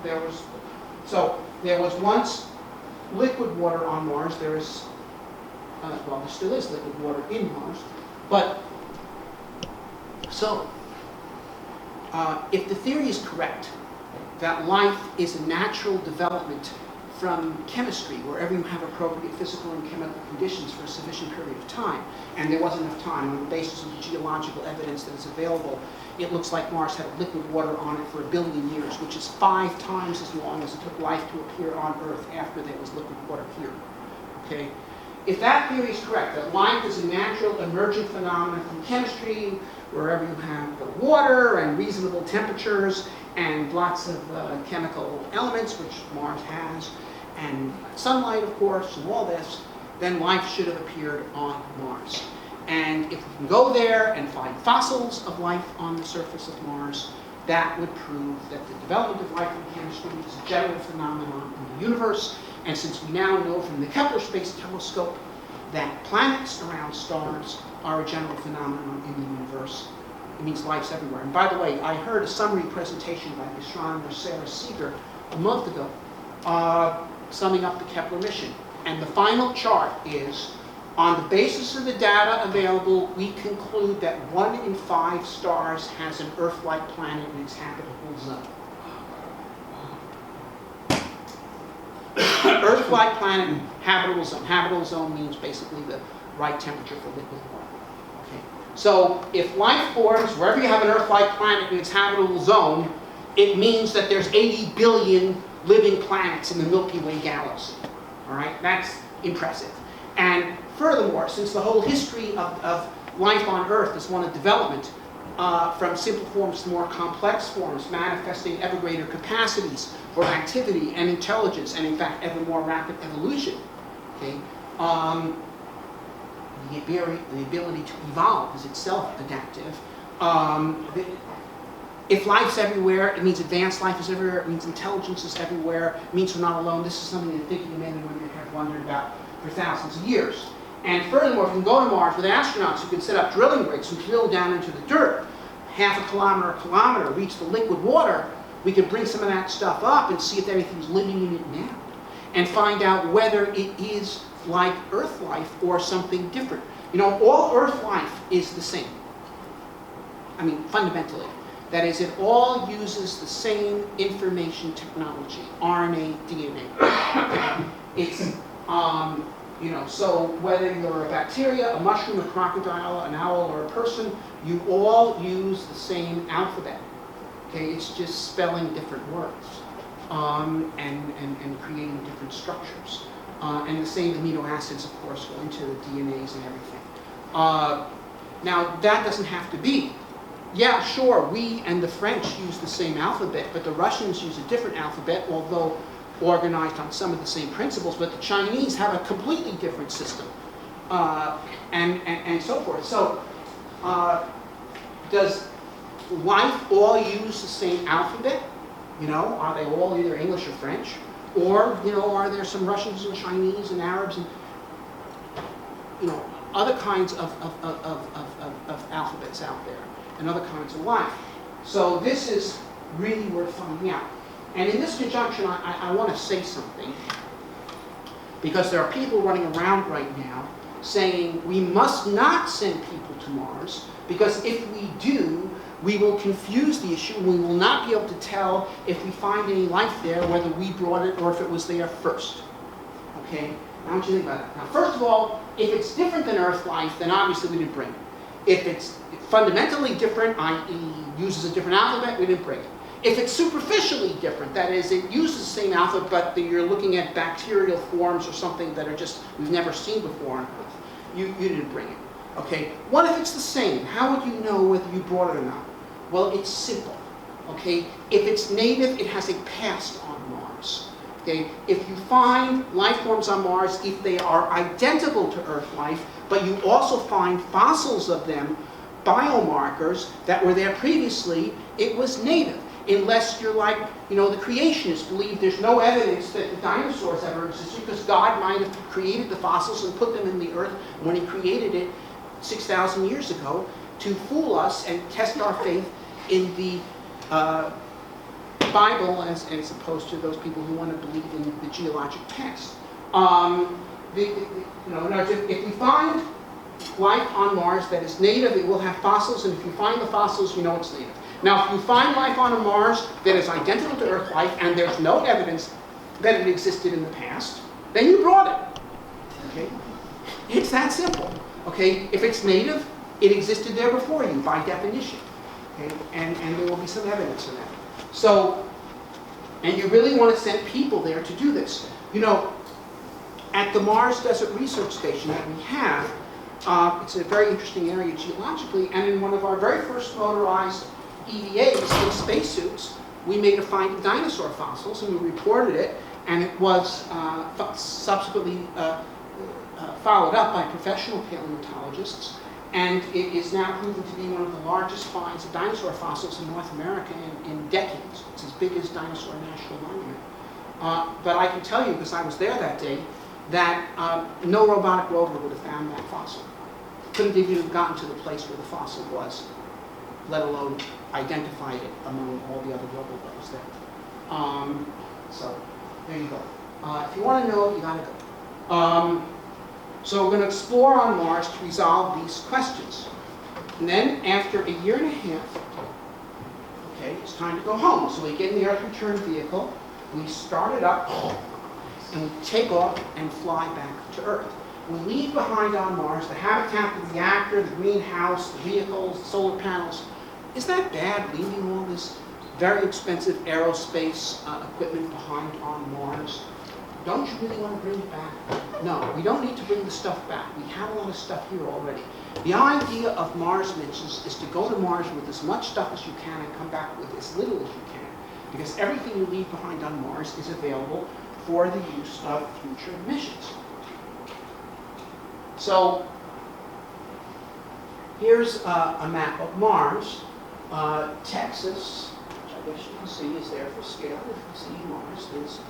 [SPEAKER 2] There was once liquid water on Mars. There is, well, there still is liquid water in Mars. But, so, if the theory is correct, that life is a natural development from chemistry, wherever you have appropriate physical and chemical conditions for a sufficient period of time, and there wasn't enough time on the basis of the geological evidence that is available, it looks like Mars had liquid water on it for 1 billion years, which is 5 times as long as it took life to appear on Earth after there was liquid water here. Okay? If that theory is correct, that life is a natural emergent phenomenon from chemistry, wherever you have the water and reasonable temperatures and lots of chemical elements, which Mars has, and sunlight, of course, and all this, then life should have appeared on Mars. And if we can go there and find fossils of life on the surface of Mars, that would prove that the development of life in chemistry is a general phenomenon in the universe. And since we now know from the Kepler Space Telescope that planets around stars are a general phenomenon in the universe, it means life's everywhere. And by the way, I heard a summary presentation by the astronomer Sarah Seeger a month ago, summing up the Kepler mission. And the final chart is, on the basis of the data available, we conclude that 1 in 5 stars has an Earth-like planet in its habitable zone. Earth-like planet, habitable zone. Habitable zone means basically the right temperature for liquid water. Okay. So if life forms wherever you have an Earth-like planet in its habitable zone, it means that there's 80 billion living planets in the Milky Way galaxy. All right, that's impressive. And furthermore, since the whole history of life on Earth is one of development, from simple forms to more complex forms, manifesting ever greater capacities for activity and intelligence, and in fact, ever more rapid evolution. Okay, the ability to evolve is itself adaptive. If life's everywhere, it means advanced life is everywhere. It means intelligence is everywhere. It means we're not alone. This is something that thinking men and women have wondered about for thousands of years. And furthermore, if we can go to Mars with astronauts who can set up drilling rigs who drill down into the dirt, half a kilometer, reach the liquid water, we can bring some of that stuff up and see if anything's living in it now. And find out whether it is like Earth life or something different. You know, all Earth life is the same. I mean, fundamentally. That is, it all uses the same information technology, RNA, DNA. It's, you know, so whether you're a bacteria, a mushroom, a crocodile, an owl, or a person, you all use the same alphabet. Okay, it's just spelling different words and creating different structures. And the same amino acids, of course, go into the DNAs and everything. Now, that doesn't have to be. Yeah, sure, we and the French use the same alphabet, but the Russians use a different alphabet, although organized on some of the same principles, but the Chinese have a completely different system, and so forth. So, does life all use the same alphabet? You know, are they all either English or French? Or, you know, are there some Russians and Chinese and Arabs and, you know, other kinds of alphabets out there and other kinds of life? So this is really worth finding out. And in this conjunction, I want to say something, because there are people running around right now saying we must not send people to Mars, because if we do, we will confuse the issue. We will not be able to tell if we find any life there, whether we brought it or if it was there first. Okay? Now, I want you to think about that. Now, first of all, if it's different than Earth life, then obviously we didn't bring it. If it's fundamentally different, i.e. uses a different alphabet, we didn't bring it. If it's superficially different, that is, it uses the same alphabet, but you're looking at bacterial forms or something that are just we've never seen before on Earth, you didn't bring it. Okay, what if it's the same? How would you know whether you brought it or not? Well, it's simple. Okay, if it's native, it has a past on Mars. Okay, if you find life forms on Mars, if they are identical to Earth life, but you also find fossils of them, biomarkers that were there previously, it was native. Unless you're like, you know, the creationists believe there's no evidence that the dinosaurs ever existed, because God might have created the fossils and put them in the Earth when He created it 6,000 years ago to fool us and test our faith in the Bible as opposed to those people who want to believe in the geologic past. If we find life on Mars that is native, it will have fossils, and if you find the fossils, you know it's native. Now, if you find life on a Mars that is identical to Earth life, and there's no evidence that it existed in the past, then you brought it. Okay? It's that simple. Okay? If it's native, it existed there before you, by definition. Okay? And there will be some evidence of that. So, and you really want to send people there to do this. You know, at the Mars Desert Research Station that we have, it's a very interesting area geologically, and in one of our very first motorized EVAs in spacesuits, we made a find of dinosaur fossils, and we reported it, and it was subsequently followed up by professional paleontologists, and it is now proven to be one of the largest finds of dinosaur fossils in North America in decades. It's as big as Dinosaur National Monument. But I can tell you, because I was there that day, that no robotic rover would have found that fossil. Couldn't even have gotten to the place where the fossil was, let alone identified it among all the other rovers there. So, there you go. If you want to know, you got to go. So we're going to explore on Mars to resolve these questions. And then, after a year and a half, okay, it's time to go home. So we get in the Earth return vehicle, we start it up, and we take off and fly back to Earth. We leave behind on Mars the habitat, the reactor, the greenhouse, the vehicles, the solar panels. Is that bad, leaving all this very expensive aerospace equipment behind on Mars? Don't you really want to bring it back? No, we don't need to bring the stuff back. We have a lot of stuff here already. The idea of Mars missions is to go to Mars with as much stuff as you can and come back with as little as you can. Because everything you leave behind on Mars is available for the use of future missions. So, here's a map of Mars. Texas, which I guess you can see is there for scale. If you see Mars is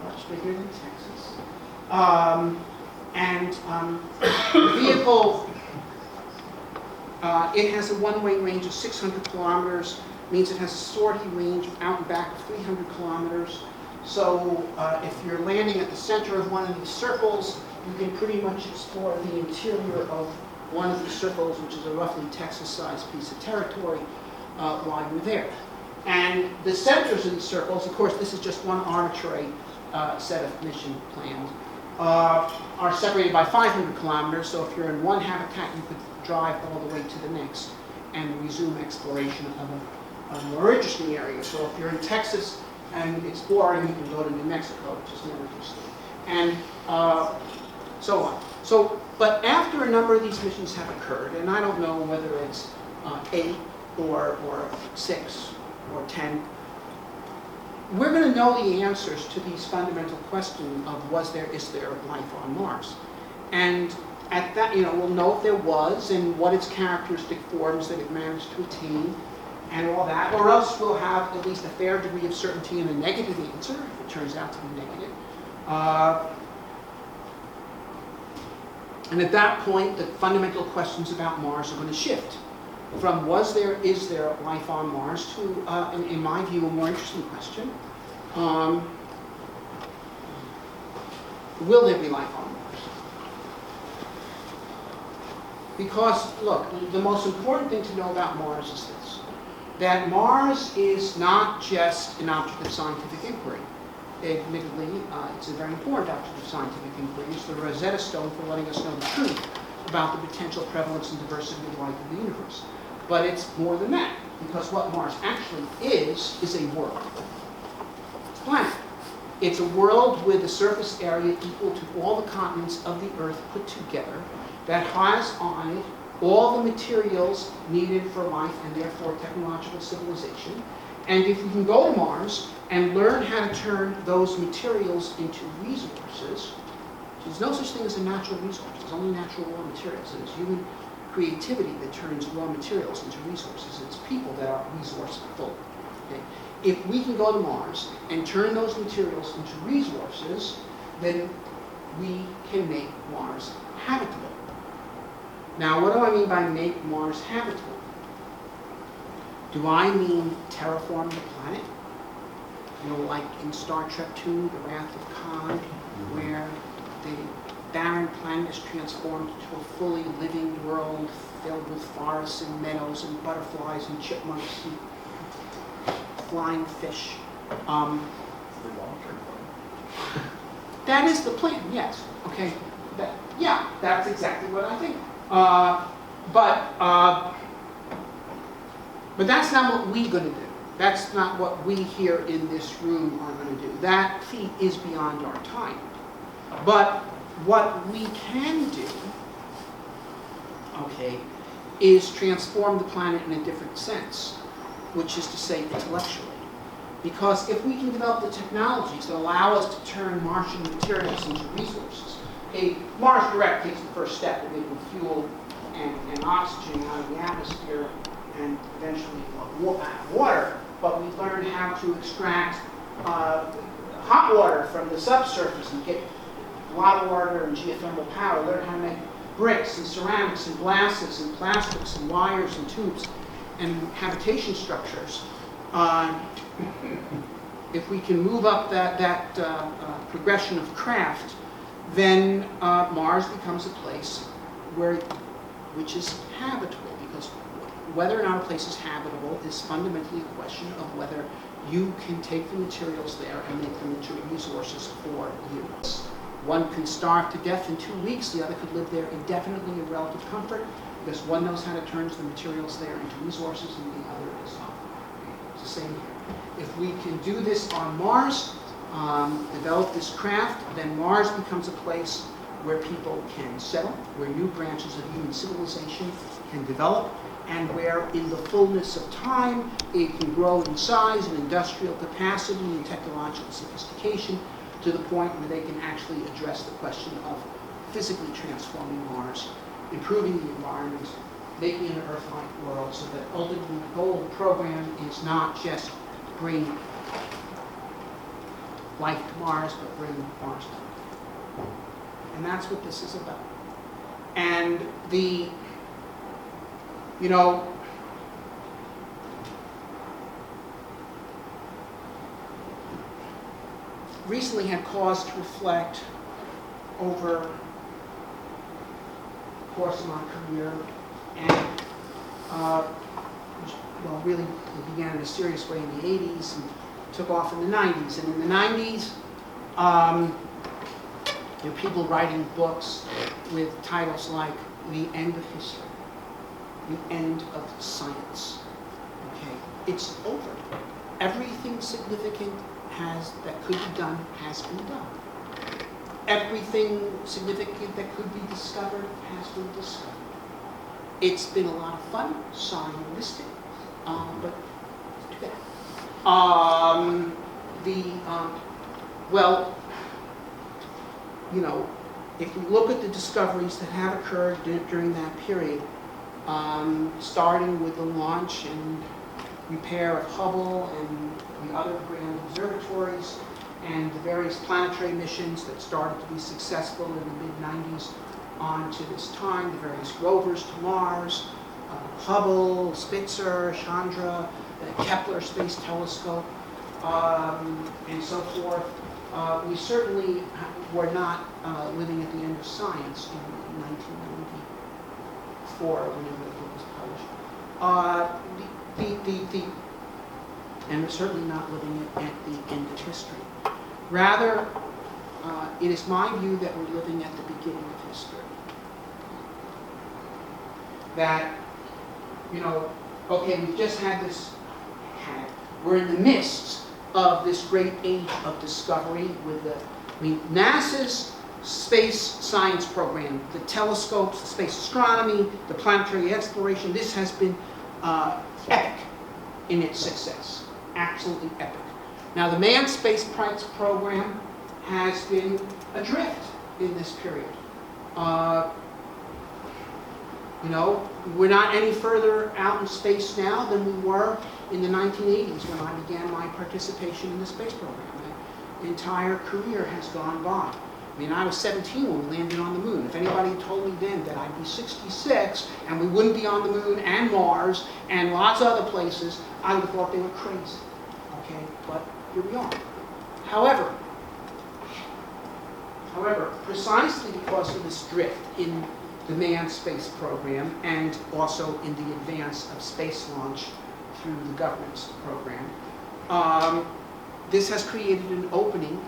[SPEAKER 2] much bigger than Texas. The vehicle, it has a one-way range of 600 kilometers, means it has a sortie range out and back of 300 kilometers. So if you're landing at the center of one of these circles, you can pretty much explore the interior of one of these circles, which is a roughly Texas-sized piece of territory, while you're there. And the centers of these circles, of course, this is just one arbitrary set of mission plans, are separated by 500 kilometers. So if you're in one habitat, you could drive all the way to the next and resume exploration of a more interesting area. So if you're in Texas and exploring, you can go to New Mexico, which is more interesting, and so on. So, but after a number of these missions have occurred, and I don't know whether it's 8 or 6 or 10, we're going to know the answers to these fundamental questions of is there life on Mars? And at that, we'll know if there was and what its characteristic forms that it managed to attain and all that, or else we'll have at least a fair degree of certainty in a negative answer, if it turns out to be negative. And at that point, the fundamental questions about Mars are going to shift from is there life on Mars to, in my view, a more interesting question. Will there be life on Mars? Because, look, the most important thing to know about Mars is this, that Mars is not just an object of scientific inquiry. Admittedly, it's a very important object of scientific inquiry. It's the Rosetta Stone for letting us know the truth about the potential prevalence and diversity of life in the universe. But it's more than that, because what Mars actually is a world. It's a planet. It's a world with a surface area equal to all the continents of the Earth put together, that has on it all the materials needed for life and therefore technological civilization. And if we can go to Mars and learn how to turn those materials into resources, there's no such thing as a natural resource. There's only natural raw materials. It is human creativity that turns raw materials into resources. It's people that are resourceful. Okay? If we can go to Mars and turn those materials into resources, then we can make Mars habitable. Now, what do I mean by make Mars habitable? Do I mean terraform the planet? Like in Star Trek II, The Wrath of Khan, where the barren planet is transformed into a fully living world filled with forests and meadows and butterflies and chipmunks and flying fish. That is the plan, yes. Okay. That's exactly what I think. But that's not what we're going to do. That's not what we here in this room are going to do. That feat is beyond our time. But what we can do, okay, is transform the planet in a different sense, which is to say intellectually. Because if we can develop the technologies that allow us to turn Martian materials into resources, Mars Direct takes the first step of making fuel and oxygen out of the atmosphere and eventually water, but we've learned how to extract hot water from the subsurface and get a lot of water and geothermal power, learn how to make bricks and ceramics and glasses and plastics and wires and tubes and habitation structures. If we can move up that progression of craft, then Mars becomes a place which is habitable, because whether or not a place is habitable is fundamentally a question of whether you can take the materials there and make them into resources for you. One can starve to death in 2 weeks, the other could live there indefinitely in relative comfort, because one knows how to turn the materials there into resources and the other is not. It's the same here. If we can do this on Mars, develop this craft, then Mars becomes a place where people can settle, where new branches of human civilization can develop, and where in the fullness of time it can grow in size and industrial capacity and technological sophistication to the point where they can actually address the question of physically transforming Mars, improving the environment, making an Earth-like world, so that ultimately the goal of the program is not just bring life to Mars, but bring Mars to life. And that's what this is about. And recently had cause to reflect over the course of my career, and really it began in a serious way in the 80s and took off in the 90s. And in the 90s, there were people writing books with titles like The End of History, The End of Science. Okay, it's over. Everything significant that could be done has been done. Everything significant that could be discovered has been discovered. It's been a lot of fun, scientistic, but too bad. well, you know, if you look at the discoveries that have occurred during that period, starting with the launch and repair of Hubble and the other grand observatories, and the various planetary missions that started to be successful in the mid-90s on to this time, the various rovers to Mars, Hubble, Spitzer, Chandra, the Kepler Space Telescope, and so forth. We certainly were not living at the end of science in 1994, whenever the book was published. And we're certainly not living at the end of history. Rather, it is my view that we're living at the beginning of history. That, you know, okay, we've just had this, we're in the midst of this great age of discovery with NASA's space science program, the telescopes, the space astronomy, the planetary exploration. This has been epic in its success, absolutely epic. Now, the manned space flight program has been adrift in this period. You know, we're not any further out in space now than we were in the 1980s when I began my participation in the space program. My entire career has gone by. I mean, I was 17 when we landed on the moon. If anybody told me then that I'd be 66 and we wouldn't be on the moon and Mars and lots of other places, I would have thought they were crazy. Okay, but here we are. However, precisely because of this drift in the manned space program and also in the advance of space launch through the government's program, this has created an opening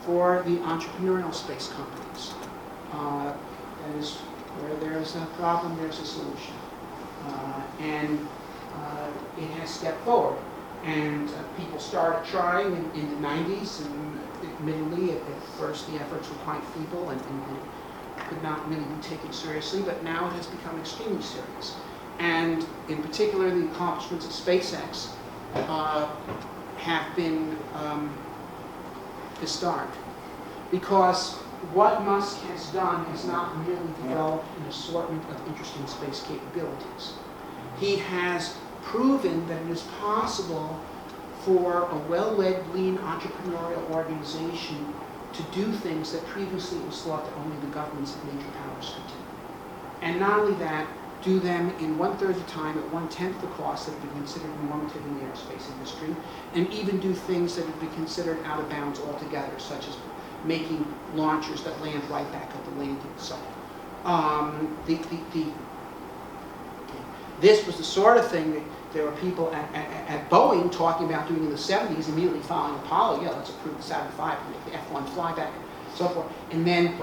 [SPEAKER 2] for the entrepreneurial space companies. That is, where there's a problem, there's a solution. And it has stepped forward. And people started trying in the 90s, and admittedly, at first the efforts were quite feeble and could not really be taken seriously, but now it has become extremely serious. And in particular, the accomplishments of SpaceX have been historic. Because what Musk has done is not merely developed an assortment of interesting space capabilities. He has proven that it is possible for a well-led, lean entrepreneurial organization to do things that previously it was thought that only the governments of major powers could do. And not only that, do them in 1/3 the time at 1/10 the cost that have been considered normative in the aerospace industry, and even do things that have been considered out of bounds altogether, such as making launchers that land right back at the landing site. This was the sort of thing that there were people at Boeing talking about doing in the 70s, immediately following Apollo. Yeah, let's approve the Saturn V and make the F-1 flyback and so forth. And then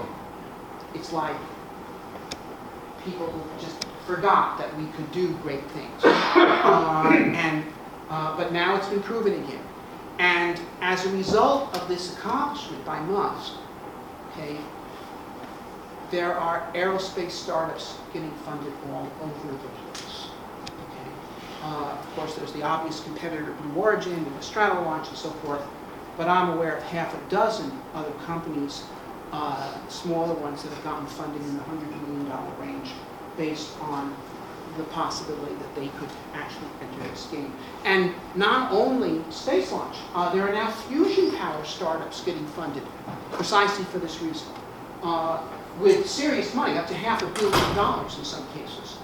[SPEAKER 2] it's like people just forgot that we could do great things. But now it's been proven again. And as a result of this accomplishment by Musk, okay, there are aerospace startups getting funded all over the place. Okay. Of course, there's the obvious competitor Blue Origin and the Stratolaunch and so forth, but I'm aware of half a dozen other companies, smaller ones that have gotten funding in the $100 million range based on the possibility that they could actually enter this game. And not only space launch, there are now fusion power startups getting funded precisely for this reason, with serious money, up to $500 million in some cases.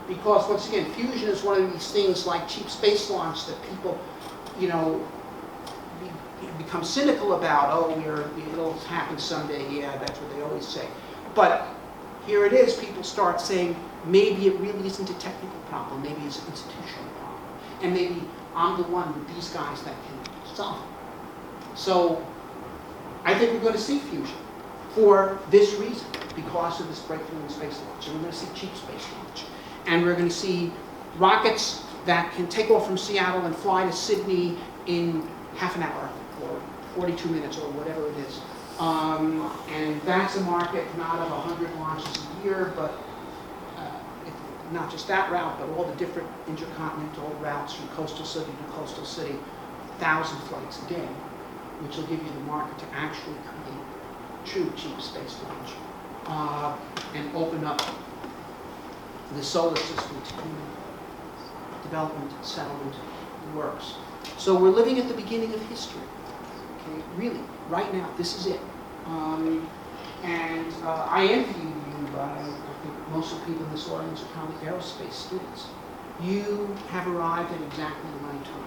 [SPEAKER 2] Because once again, fusion is one of these things like cheap space launch that people, you know, become cynical about. Oh, it'll happen someday. Yeah, that's what they always say. But here it is. People start saying, maybe it really isn't a technical problem. Maybe it's an institutional problem. And maybe I'm the one with these guys that can solve it. So I think we're going to see fusion for this reason, because of this breakthrough in space launch. And we're going to see cheap space launch. And we're going to see rockets that can take off from Seattle and fly to Sydney in half an hour or 42 minutes or whatever it is. And that's a market not of 100 launches a year, but not just that route, but all the different intercontinental routes from coastal city to coastal city, 1,000 flights a day. which will give you the market to actually create true cheap space launch and open up the solar system to development, settlement, works. So we're living at the beginning of history. Okay, really, right now, this is it. I envy you, but I think most of the people in this audience are probably aerospace students. You have arrived at exactly the right time.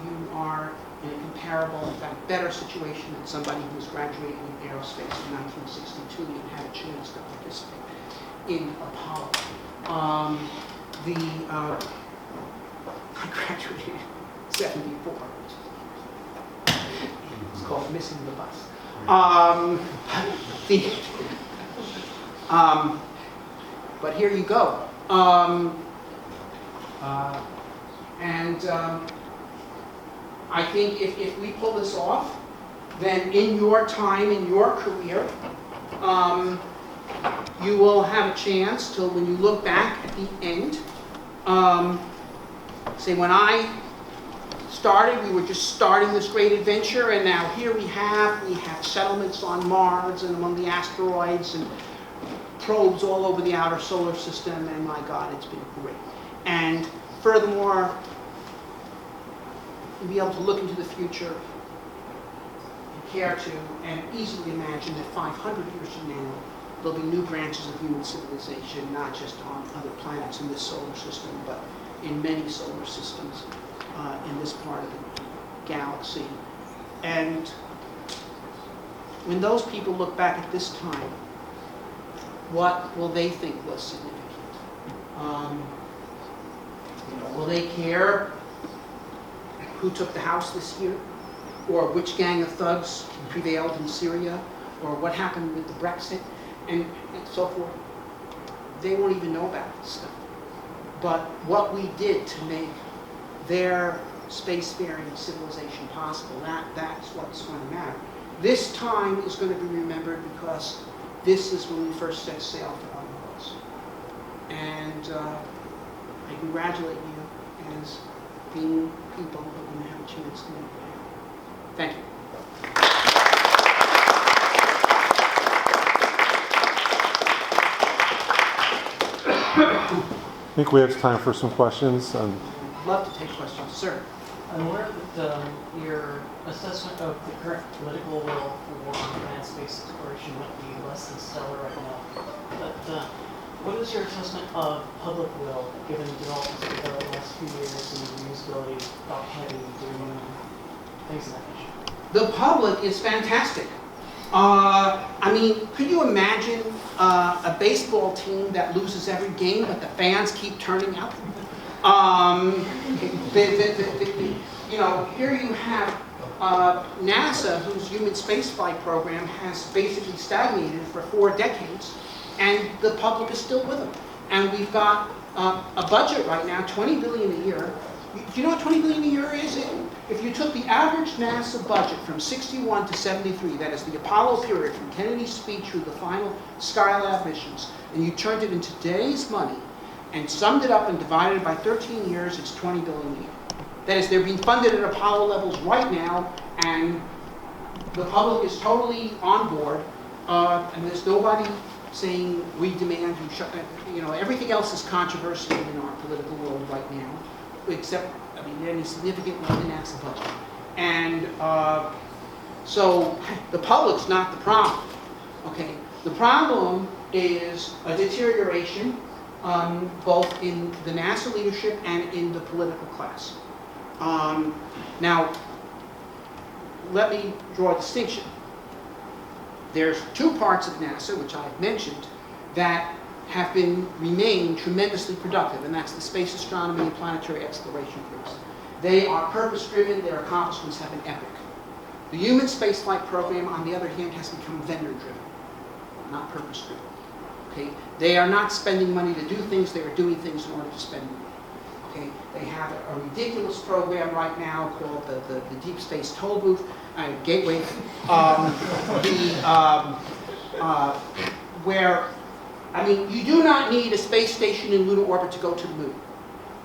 [SPEAKER 2] You are in a comparable, in fact, better situation than somebody who was graduating in aerospace in 1962 and had a chance to participate in Apollo. I graduated in 74. It's called missing the bus. But here you go. I think if we pull this off, then in your time, in your career, you will have a chance to, when you look back at the end, say when I started, we were just starting this great adventure, and now here we have settlements on Mars and among the asteroids and probes all over the outer solar system, and my God, it's been great. And furthermore, you'll be able to look into the future and care to, and easily imagine that 500 years from now, there'll be new branches of human civilization, not just on other planets in this solar system, but in many solar systems in this part of the galaxy. And when those people look back at this time, what will they think was significant? Will they care who took the House this year? Or which gang of thugs prevailed in Syria? Or what happened with the Brexit? And so forth. They won't even know about this stuff. But what we did to make their spacefaring civilization possible, that's what's going to matter. This time is going to be remembered because this is when we first set sail for our worlds. And I congratulate you as being people who are going to have a chance to make it happen. Thank you.
[SPEAKER 1] I think we have time for some questions.
[SPEAKER 2] I'd love to take questions. Sir.
[SPEAKER 4] I'm aware that your assessment of the current political will for manned space exploration might be less than stellar right now. But what is your assessment of public will, given the developments of the last few years and the usability of heavy, green, things of that nature?
[SPEAKER 2] The public is fantastic. I mean, could you imagine a baseball team that loses every game, but the fans keep turning out? Here you have NASA, whose human spaceflight program has basically stagnated for 4 decades, and the public is still with them. And we've got a budget right now, $20 billion a year. Do you know what $20 billion a year is? If you took the average NASA budget from 61 to 73, that is the Apollo period, from Kennedy's speech through the final Skylab missions, and you turned it into today's money, and summed it up and divided it by 13 years, it's $20 billion a year. That is, they're being funded at Apollo levels right now, and the public is totally on board, and there's nobody saying we demand you shut that. Everything else is controversial in our political world right now, except, any significant one in the NASA budget. And so the public's not the problem, okay? The problem is a deterioration both in the NASA leadership and in the political class. Now, let me draw a distinction. There's 2 parts of NASA, which I've mentioned, that have remained tremendously productive, and that's the space astronomy and planetary exploration groups. They are purpose-driven, their accomplishments have been epic. The human spaceflight program, on the other hand, has become vendor-driven, not purpose-driven. Okay? They are not spending money to do things, they are doing things in order to spend money. Okay? They have a ridiculous program right now called the Deep Space Toll Booth, Gateway, where, you do not need a space station in lunar orbit to go to the moon.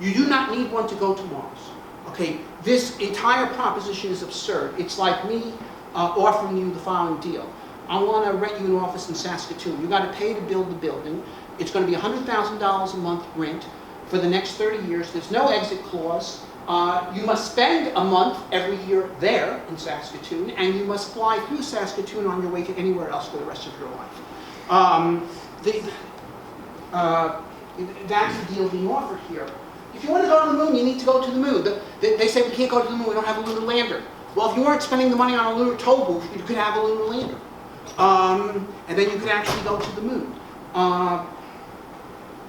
[SPEAKER 2] You do not need one to go to Mars. Okay, this entire proposition is absurd. It's like me offering you the following deal. I want to rent you an office in Saskatoon. You got to pay to build the building. It's going to be $100,000 a month rent for the next 30 years. There's no exit clause. You must spend a month every year there in Saskatoon, and you must fly through Saskatoon on your way to anywhere else for the rest of your life. That's the deal being offered here. If you want to go to the moon, you need to go to the moon. They say we can't go to the moon, we don't have a lunar lander. Well, if you weren't spending the money on a lunar toll booth, you could have a lunar lander. And then you could actually go to the moon.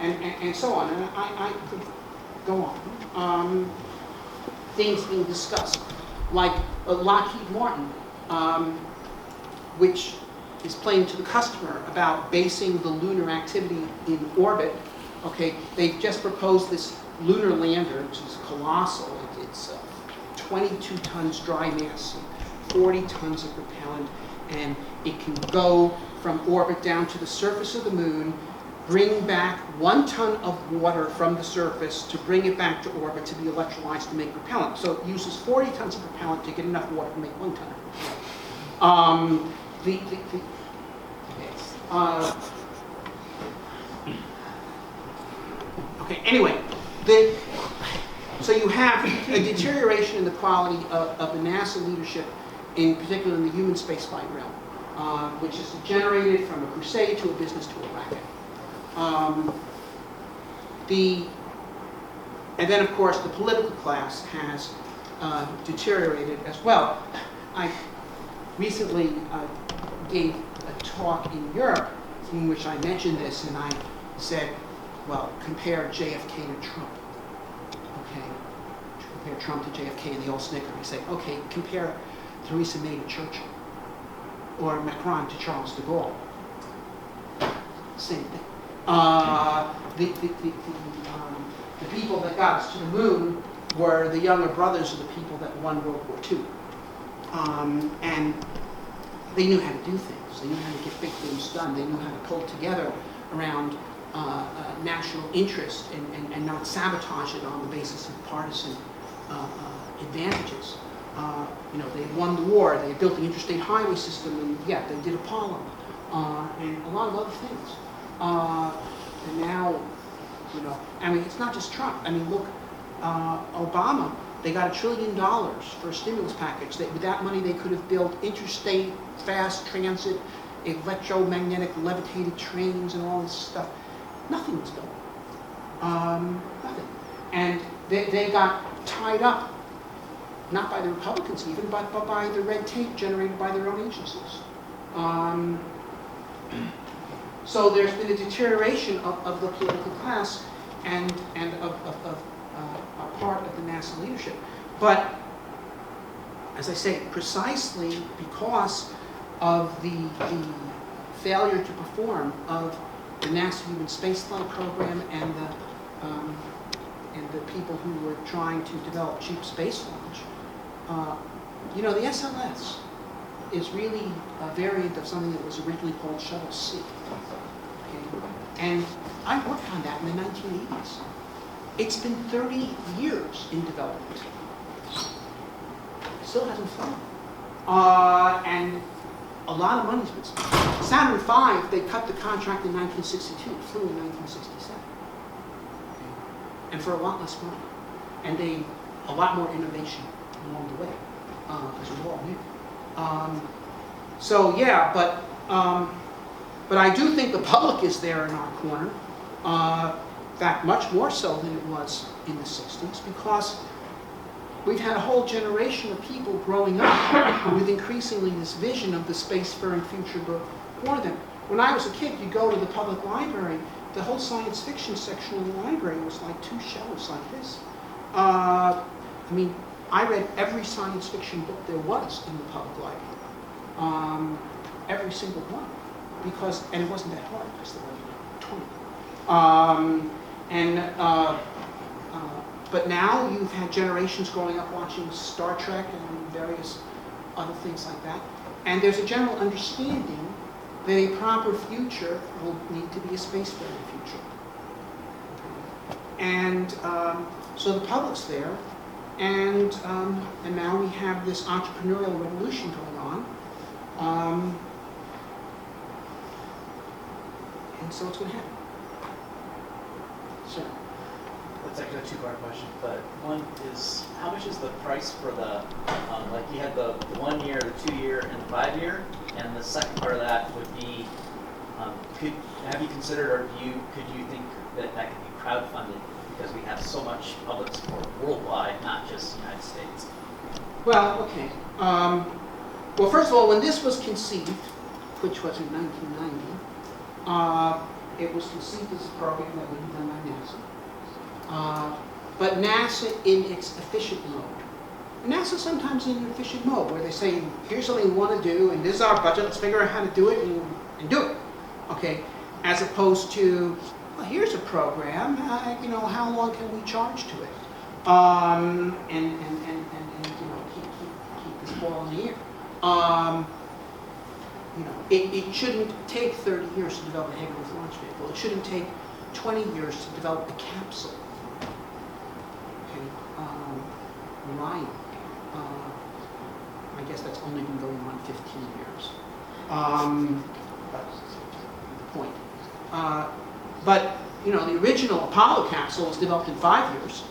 [SPEAKER 2] And so on. And I could go on. Things being discussed, like Lockheed Martin, which is playing to the customer about basing the lunar activity in orbit. Okay, they've just proposed this lunar lander, which is colossal. It's 22 tons dry mass, 40 tons of propellant, and it can go from orbit down to the surface of the moon, bring back 1 ton of water from the surface to bring it back to orbit to be electrolyzed to make propellant. So it uses 40 tons of propellant to get enough water to make 1 ton of propellant. Okay, anyway, so you have a deterioration in the quality of the NASA leadership, in particular in the human spaceflight realm, which is degenerated from a crusade to a business to a racket. And then, of course, the political class has deteriorated as well. I recently gave a talk in Europe in which I mentioned this, and I said, well, compare JFK to Trump. Okay, compare Trump to JFK, and they all snicker. I say, okay, compare Theresa May to Churchill, or Macron to Charles de Gaulle. Same thing. The people that got us to the moon were the younger brothers of the people that won World War II. And they knew how to do things. They knew how to get big things done. They knew how to pull together around national interest and not sabotage it on the basis of partisan advantages. They won the war. They built the interstate highway system, and yeah, they did Apollo, and a lot of other things. And now, I mean, it's not just Trump. I mean, look, Obama, they got $1 trillion for a stimulus package. With that money, they could have built interstate, fast transit, electromagnetic levitated trains, and all this stuff. Nothing was built. Nothing. And they got tied up, not by the Republicans even, but by the red tape generated by their own agencies. So there's been a deterioration of the political class and of a part of the NASA leadership. But, as I say, precisely because of the failure to perform of the NASA human spaceflight program and the people who were trying to develop cheap space launch, the SLS is really a variant of something that was originally called Shuttle C. Okay? And I worked on that in the 1980s. It's been 30 years in development. It still hasn't flown. And a lot of money's been spent. Saturn V, they cut the contract in 1962, it flew in 1967. Okay? And for a lot less money. And a lot more innovation along the way, as we all knew. So yeah, but I do think the public is there in our corner. In fact, much more so than it was in the 60s, because we've had a whole generation of people growing up with increasingly this vision of the spacefaring future before them. When I was a kid, you'd go to the public library, the whole science fiction section of the library was like 2 shelves like this. I mean, I read every science fiction book there was in the public library. Every single one. And it wasn't that hard, because there were 20. But now you've had generations growing up watching Star Trek and various other things like that. And there's a general understanding that a proper future will need to be a spacefaring future. And so the public's there, And now we have this entrepreneurial revolution going on. And so it's going to happen. Sure.
[SPEAKER 5] That's actually a two-part question, but one is, how much is the price for the, like you had the 1 year, the 2 year, and the 5 year? And the second part of that would be, have you considered, or could you think that that could be crowdfunded? Because we have so much public support worldwide, not just the United States.
[SPEAKER 2] Well, okay. Well, first of all, when this was conceived, which was in 1990, it was conceived as a program that would be done by NASA. But NASA in its efficient mode. NASA sometimes in an efficient mode, where they say, here's something we want to do, and this is our budget, let's figure out how to do it, and do it. Okay? As opposed to, well, here's a program, how long can we charge to it? And keep this ball in the air. It shouldn't take 30 years to develop a heavy-lift launch vehicle. It shouldn't take 20 years to develop a capsule. Okay, Orion. I guess that's only been going on 15 years. That's the point. But the original Apollo capsule was developed in 5 years.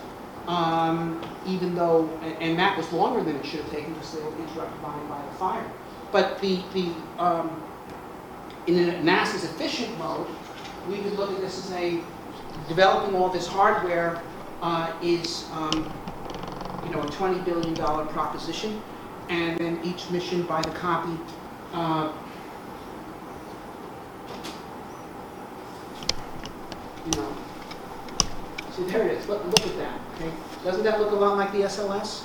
[SPEAKER 2] Even though, and that was longer than it should have taken because they were interrupted by the fire. But in NASA's efficient mode, we could look at this as developing all this hardware is a $20 billion proposition, and then each mission by the copy see, there it is. Look at that. Okay, doesn't that look a lot like the SLS?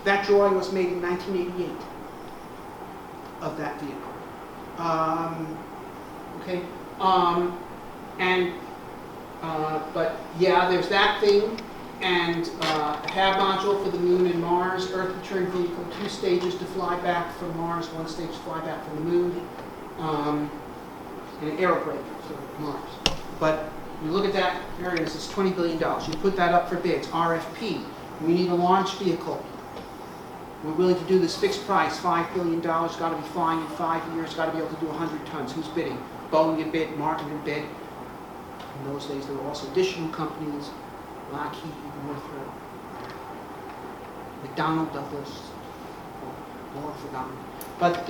[SPEAKER 2] That drawing was made in 1988 of that vehicle. Okay, but yeah, there's that thing, and a cab module for the Moon and Mars, Earth return vehicle, 2 stages to fly back from Mars, 1 stage to fly back from the Moon, and an aeroplane for Mars. But you look at that, there it is, it's $20 billion. You put that up for bids, RFP. We need a launch vehicle. We're willing to do this fixed price, $5 billion, got to be flying in 5 years, got to be able to do 100 tons. Who's bidding? Boeing had bid, Martin had bid. In those days, there were also additional companies, Lockheed, Northrop, McDonnell Douglas, more forgotten. But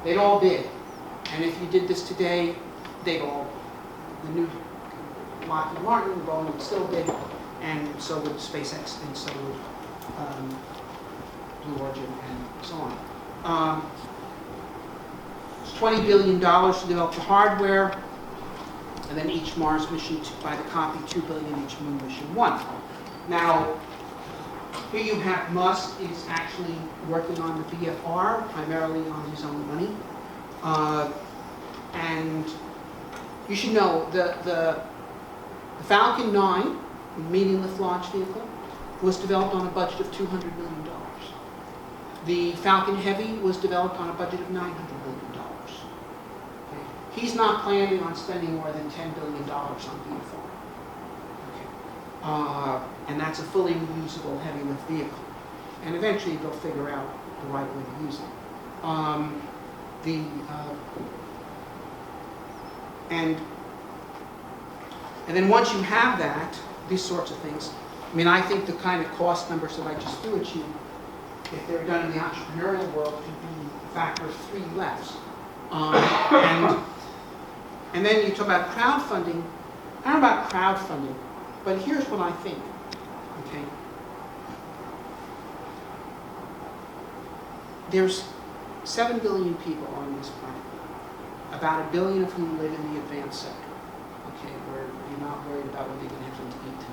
[SPEAKER 2] they'd all bid. And if you did this today, the new Lockheed Martin, Boeing would still bid, and so would SpaceX, and so would Blue Origin, and so on. It's $20 billion to develop the hardware, and then each Mars mission by the copy, $2 billion each Moon mission 1. Now, here you have Musk is actually working on the VFR, primarily on his own money. And you should know the Falcon 9, medium-lift launch vehicle, was developed on a budget of $200 million. The Falcon Heavy was developed on a budget of $900 million. Okay. He's not planning on spending more than $10 billion on VFR. Okay. And that's a fully reusable heavy-lift vehicle. And eventually they'll figure out the right way to use it. And then once you have that, these sorts of things, I mean, I think the kind of cost numbers that I just threw at you, if they're done in the entrepreneurial world, could be a factor of 3 less. And then you talk about crowdfunding. I don't know about crowdfunding, but here's what I think. Okay, there's 7 billion people on this planet, about 1 billion of whom live in the advanced sector. Okay, where you're not worried about whether you're going to have something to eat tonight.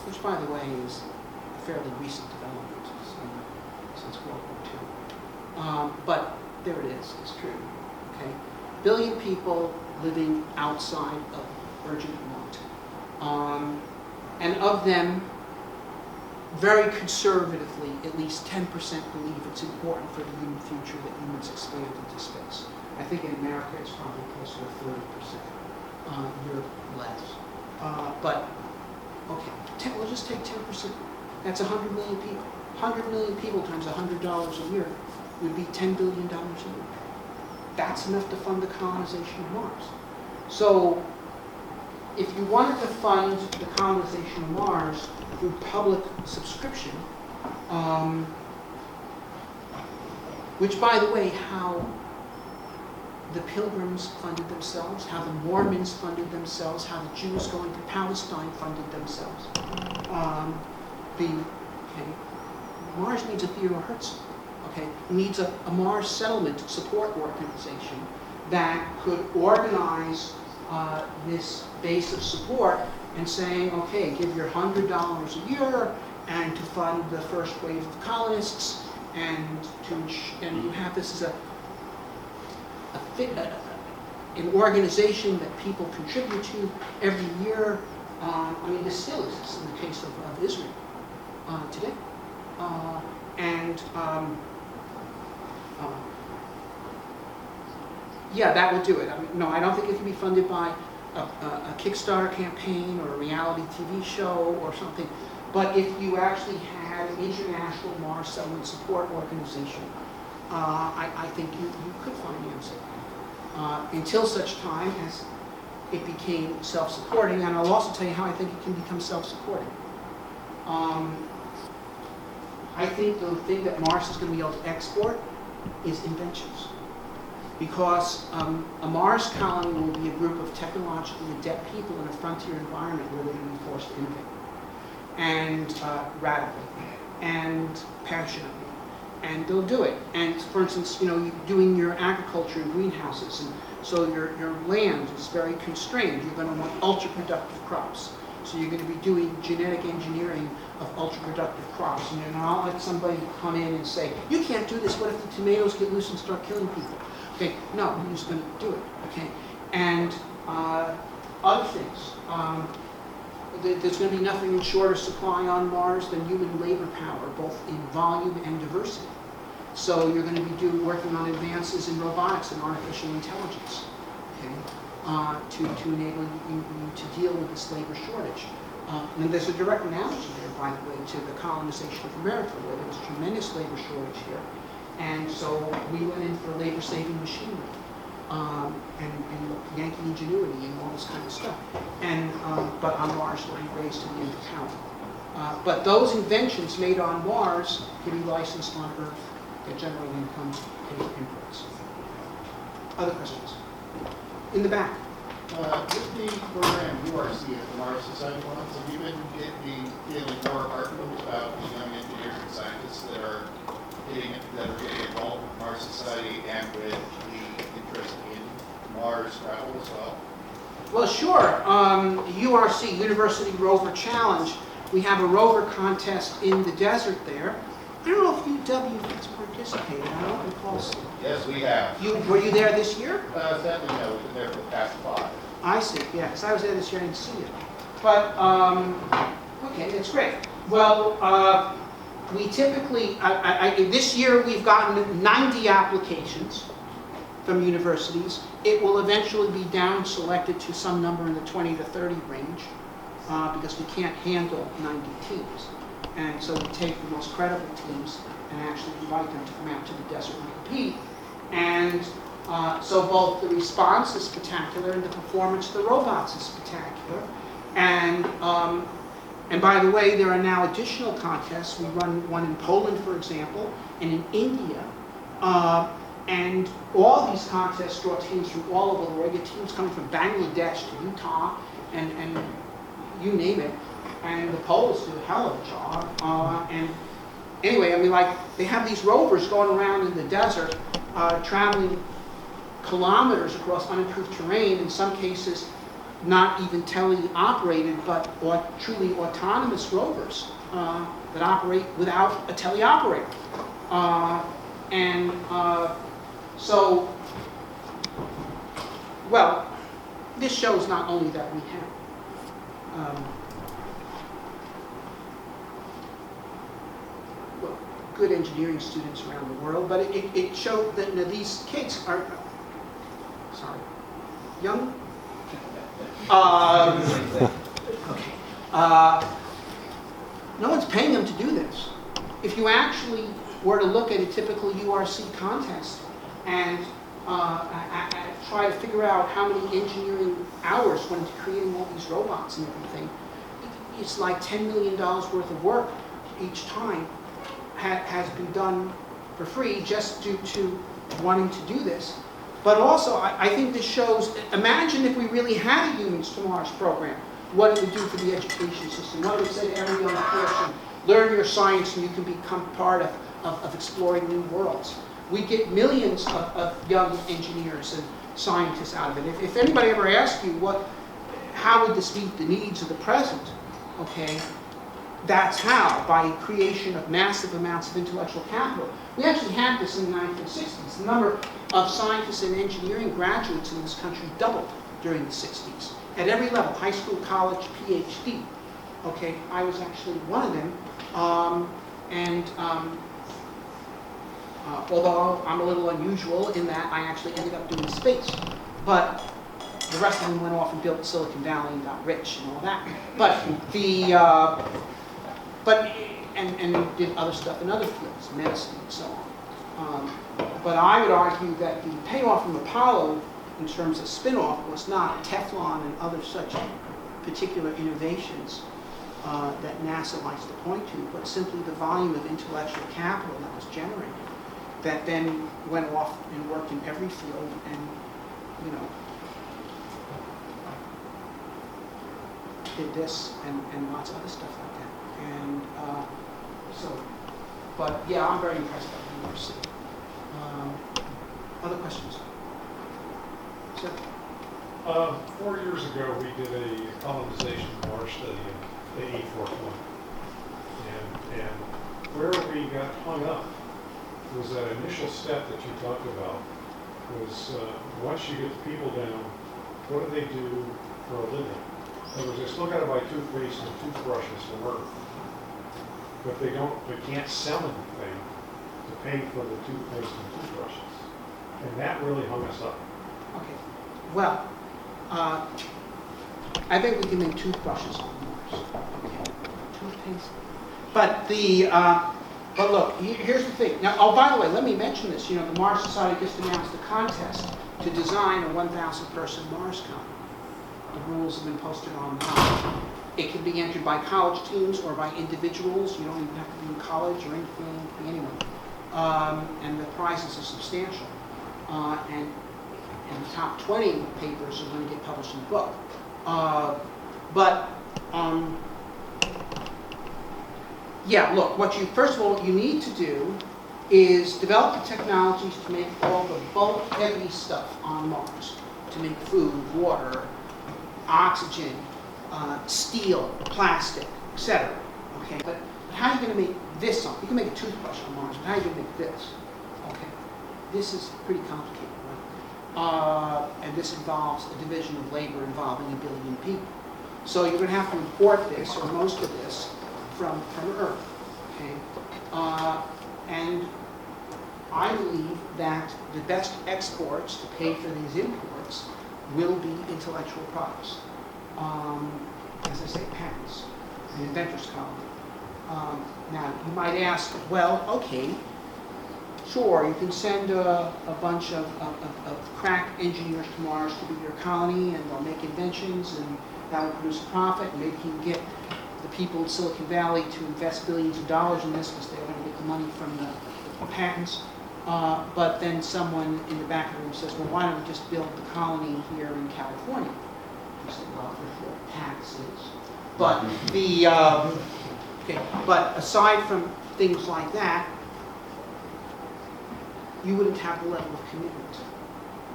[SPEAKER 2] Which, by the way, is a fairly recent development since World War II. But there it is, it's true. Okay, 1 billion people living outside of urgent want. And of them, very conservatively, at least 10% believe it's important for the human future that humans expand into space. I think in America it's probably closer to 30%. Europe less. But, okay, we'll just take 10%. That's 100 million people. 100 million people times $100 a year would be $10 billion a year. That's enough to fund the colonization of Mars. So, if you wanted to fund the colonization of Mars through public subscription, which, by the way, how the Pilgrims funded themselves, how the Mormons funded themselves, how the Jews going to Palestine funded themselves. Mars needs a Theodore Herzl. Okay, needs a Mars settlement support organization that could organize this base of support and saying, okay, give your $100 a year and to fund the first wave of colonists, and you have this as an organization that people contribute to every year. I mean, this still exists in the case of Israel today. Yeah, that will do it. I mean, no, I don't think it can be funded by a Kickstarter campaign or a reality TV show or something. But if you actually had an international Mars settlement support organization, I think you could finance it until such time as it became self-supporting. And I'll also tell you how I think it can become self-supporting. I think the thing that Mars is going to be able to export is inventions. Because a Mars colony will be a group of technologically adept people in a frontier environment where they're going to be forced to innovate. And radically, and passionately. And they'll do it. And for instance, you know, you're doing your agriculture in greenhouses, and so your land is very constrained. You're going to want ultra-productive crops. So you're going to be doing genetic engineering of ultra-productive crops. And you're not let somebody come in and say, you can't do this. What if the tomatoes get loose and start killing people? Okay, no, you're just going to do it. Okay, and other things. There's going to be nothing in shorter supply on Mars than human labor power, both in volume and diversity. So you're going to be working on advances in robotics and artificial intelligence, okay, to enable you to deal with this labor shortage. And there's a direct analogy there, by the way, to the colonization of America, where there was tremendous labor shortage here. And so we went in for labor-saving machinery. And Yankee ingenuity and all this kind of stuff. And but on Mars will be raised to the end of power. But those inventions made on Mars can be licensed on Earth. That generally then comes in imports. Other questions? In the back.
[SPEAKER 6] With the program URC at the Mars Society once, have you been feeling more heartened about the young engineers and scientists that are getting involved with Mars Society and with the interest in Mars travel as well?
[SPEAKER 2] Well, sure. URC, University Rover Challenge. We have a rover contest in the desert there. I don't know if UW has participated. I don't recall.
[SPEAKER 6] Yes, we have.
[SPEAKER 2] Were you there this year?
[SPEAKER 6] Sadly, no. We've been there for the past 5.
[SPEAKER 2] I see. Yeah, because I was there this year. I didn't see you. But okay, that's great. Well, we typically this year we've gotten 90 applications from universities. It will eventually be down selected to some number in the 20 to 30 range because we can't handle 90 teams. And so we take the most credible teams and actually invite them to come out to the desert and compete. And so both the response is spectacular and the performance of the robots is spectacular. And by the way, there are now additional contests. We run one in Poland, for example, and in India. And all these contests draw teams from all over the world. You get teams coming from Bangladesh to Utah and you name it. And the Poles do a hell of a job. And anyway, I mean, like, they have these rovers going around in the desert, traveling kilometers across unimproved terrain, in some cases not even tele-operated, but truly autonomous rovers that operate without a teleoperator. So, well, this shows not only that we have good engineering students around the world, but it showed that, you know, these kids are, sorry, young? Okay. No one's paying them to do this. If you actually were to look at a typical URC contest and try to figure out how many engineering hours went into creating all these robots and everything, it's like $10 million worth of work each time has been done for free just due to wanting to do this. But also, I think this shows, imagine if we really had a Humans to Mars program, what it would do for the education system. What it would say to every young person, learn your science and you can become part of exploring new worlds. We get millions of young engineers and scientists out of it. If anybody ever asks you, how would this meet the needs of the present, okay, that's how, by creation of massive amounts of intellectual capital. We actually had this in the 1960s. The number of scientists and engineering graduates in this country doubled during the 60s. At every level, high school, college, PhD. Okay, I was actually one of them. Although I'm a little unusual in that I actually ended up doing space. But the rest of them went off and built Silicon Valley and got rich and all that. But and did other stuff in other fields, medicine and so on. But I would argue that the payoff from Apollo in terms of spin-off was not Teflon and other such particular innovations that NASA likes to point to, but simply the volume of intellectual capital that was generated that then went off and worked in every field and, you know, did this and lots of other stuff like that. And but yeah, I'm very impressed by the URC. Other questions? Sir?
[SPEAKER 7] 4 years ago, we did a colonization Mars study of the E-41. And where we got hung up was that initial step that you talked about was once you get the people down, what do they do for a living? In other words, they still got to buy toothpaste and toothbrushes from Earth, but they can't sell anything to pay for the toothpaste and toothbrushes. And that really hung us up.
[SPEAKER 2] Okay. Well, I think we can make toothbrushes on Mars. Okay. Toothpaste. But look, here's the thing. Now, oh, by the way, let me mention this. You know, the Mars Society just announced a contest to design a 1,000-person Mars colony. The rules have been posted online. It can be entered by college teams or by individuals. You don't even have to be in college or anything. It can be anyone. And the prizes are substantial. And the top 20 papers are going to get published in the book. Yeah, look, first of all, what you need to do is develop the technologies to make all the bulk heavy stuff on Mars, to make food, water, oxygen, steel, plastic, etc. Okay, but how are you going to make this on? You can make a toothbrush on Mars, but how are you going to make this? Okay, this is pretty complicated, right? And this involves a division of labor involving 1 billion people. So you're going to have to import this, or most of this, from Earth. Okay, and I believe that the best exports to pay for these imports will be intellectual products. As I say, patents, the inventors colony. Now, you might ask, well, okay, sure, you can send a bunch of crack engineers to Mars to be your colony, and they'll make inventions, and that will produce a profit, and maybe you can get the people in Silicon Valley to invest billions of dollars in this because they're going to get the money from the patents. But then someone in the back of the room says, well, why don't we just build the colony here in California? You say, well, for taxes. But but aside from things like that, you wouldn't have the level of commitment.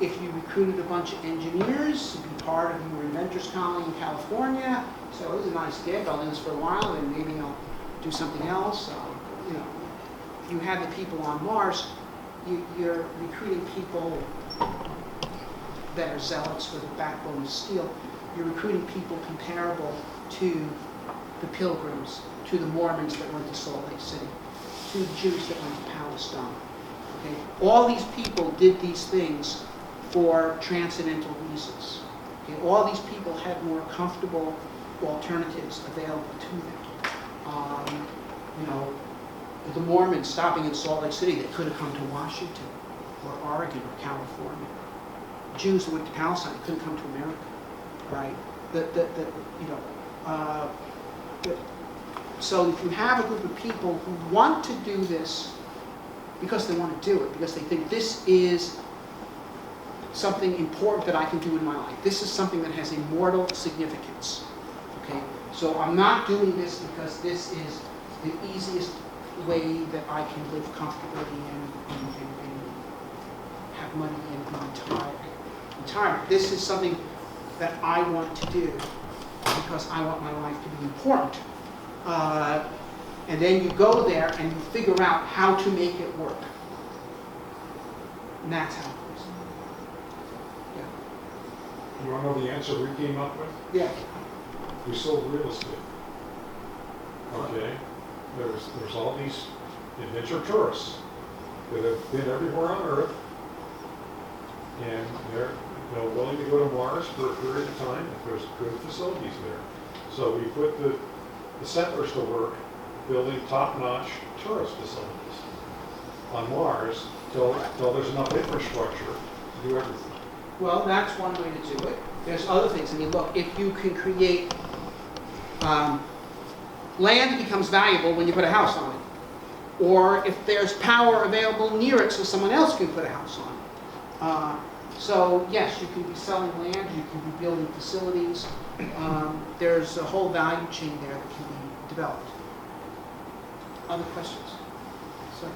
[SPEAKER 2] If you recruited a bunch of engineers to be part of your inventors colony in California, so it was a nice gig, I'll do this for a while, and maybe I'll do something else. You know, if you had the people on Mars, you're recruiting people that are zealots for the backbone of steel. You're recruiting people comparable to the Pilgrims, to the Mormons that went to Salt Lake City. to the Jews that went to Palestine. Okay? All these people did these things for transcendental reasons. Okay? All these people had more comfortable alternatives available to them. You know, the Mormons stopping in Salt Lake City, they could have come to Washington or Oregon or California. Jews who went to Palestine couldn't come to America, right? So if you have a group of people who want to do this because they want to do it, because they think this is something important that I can do in my life. This is something that has immortal significance. Okay? So I'm not doing this because this is the easiest way that I can live comfortably and have money and be retired. This is something that I want to do because I want my life to be important. And then you go there and you figure out how to make it work. And that's how it works. Yeah.
[SPEAKER 7] You want to know the answer we came up with?
[SPEAKER 2] Yeah.
[SPEAKER 7] We sold real estate. Okay? There's all these adventure tourists that have been everywhere on Earth, and they're willing to go to Mars for a period of time if there's good facilities there. So we put the settlers to work building top-notch tourist facilities on Mars till there's enough infrastructure to do everything.
[SPEAKER 2] Well, that's one way to do it. There's other things. I mean, look, if you can create land becomes valuable when you put a house on it. Or if there's power available near it so someone else can put a house on it. So yes, you can be selling land, you can be building facilities. There's a whole value chain there that can be developed. Other questions? Sir?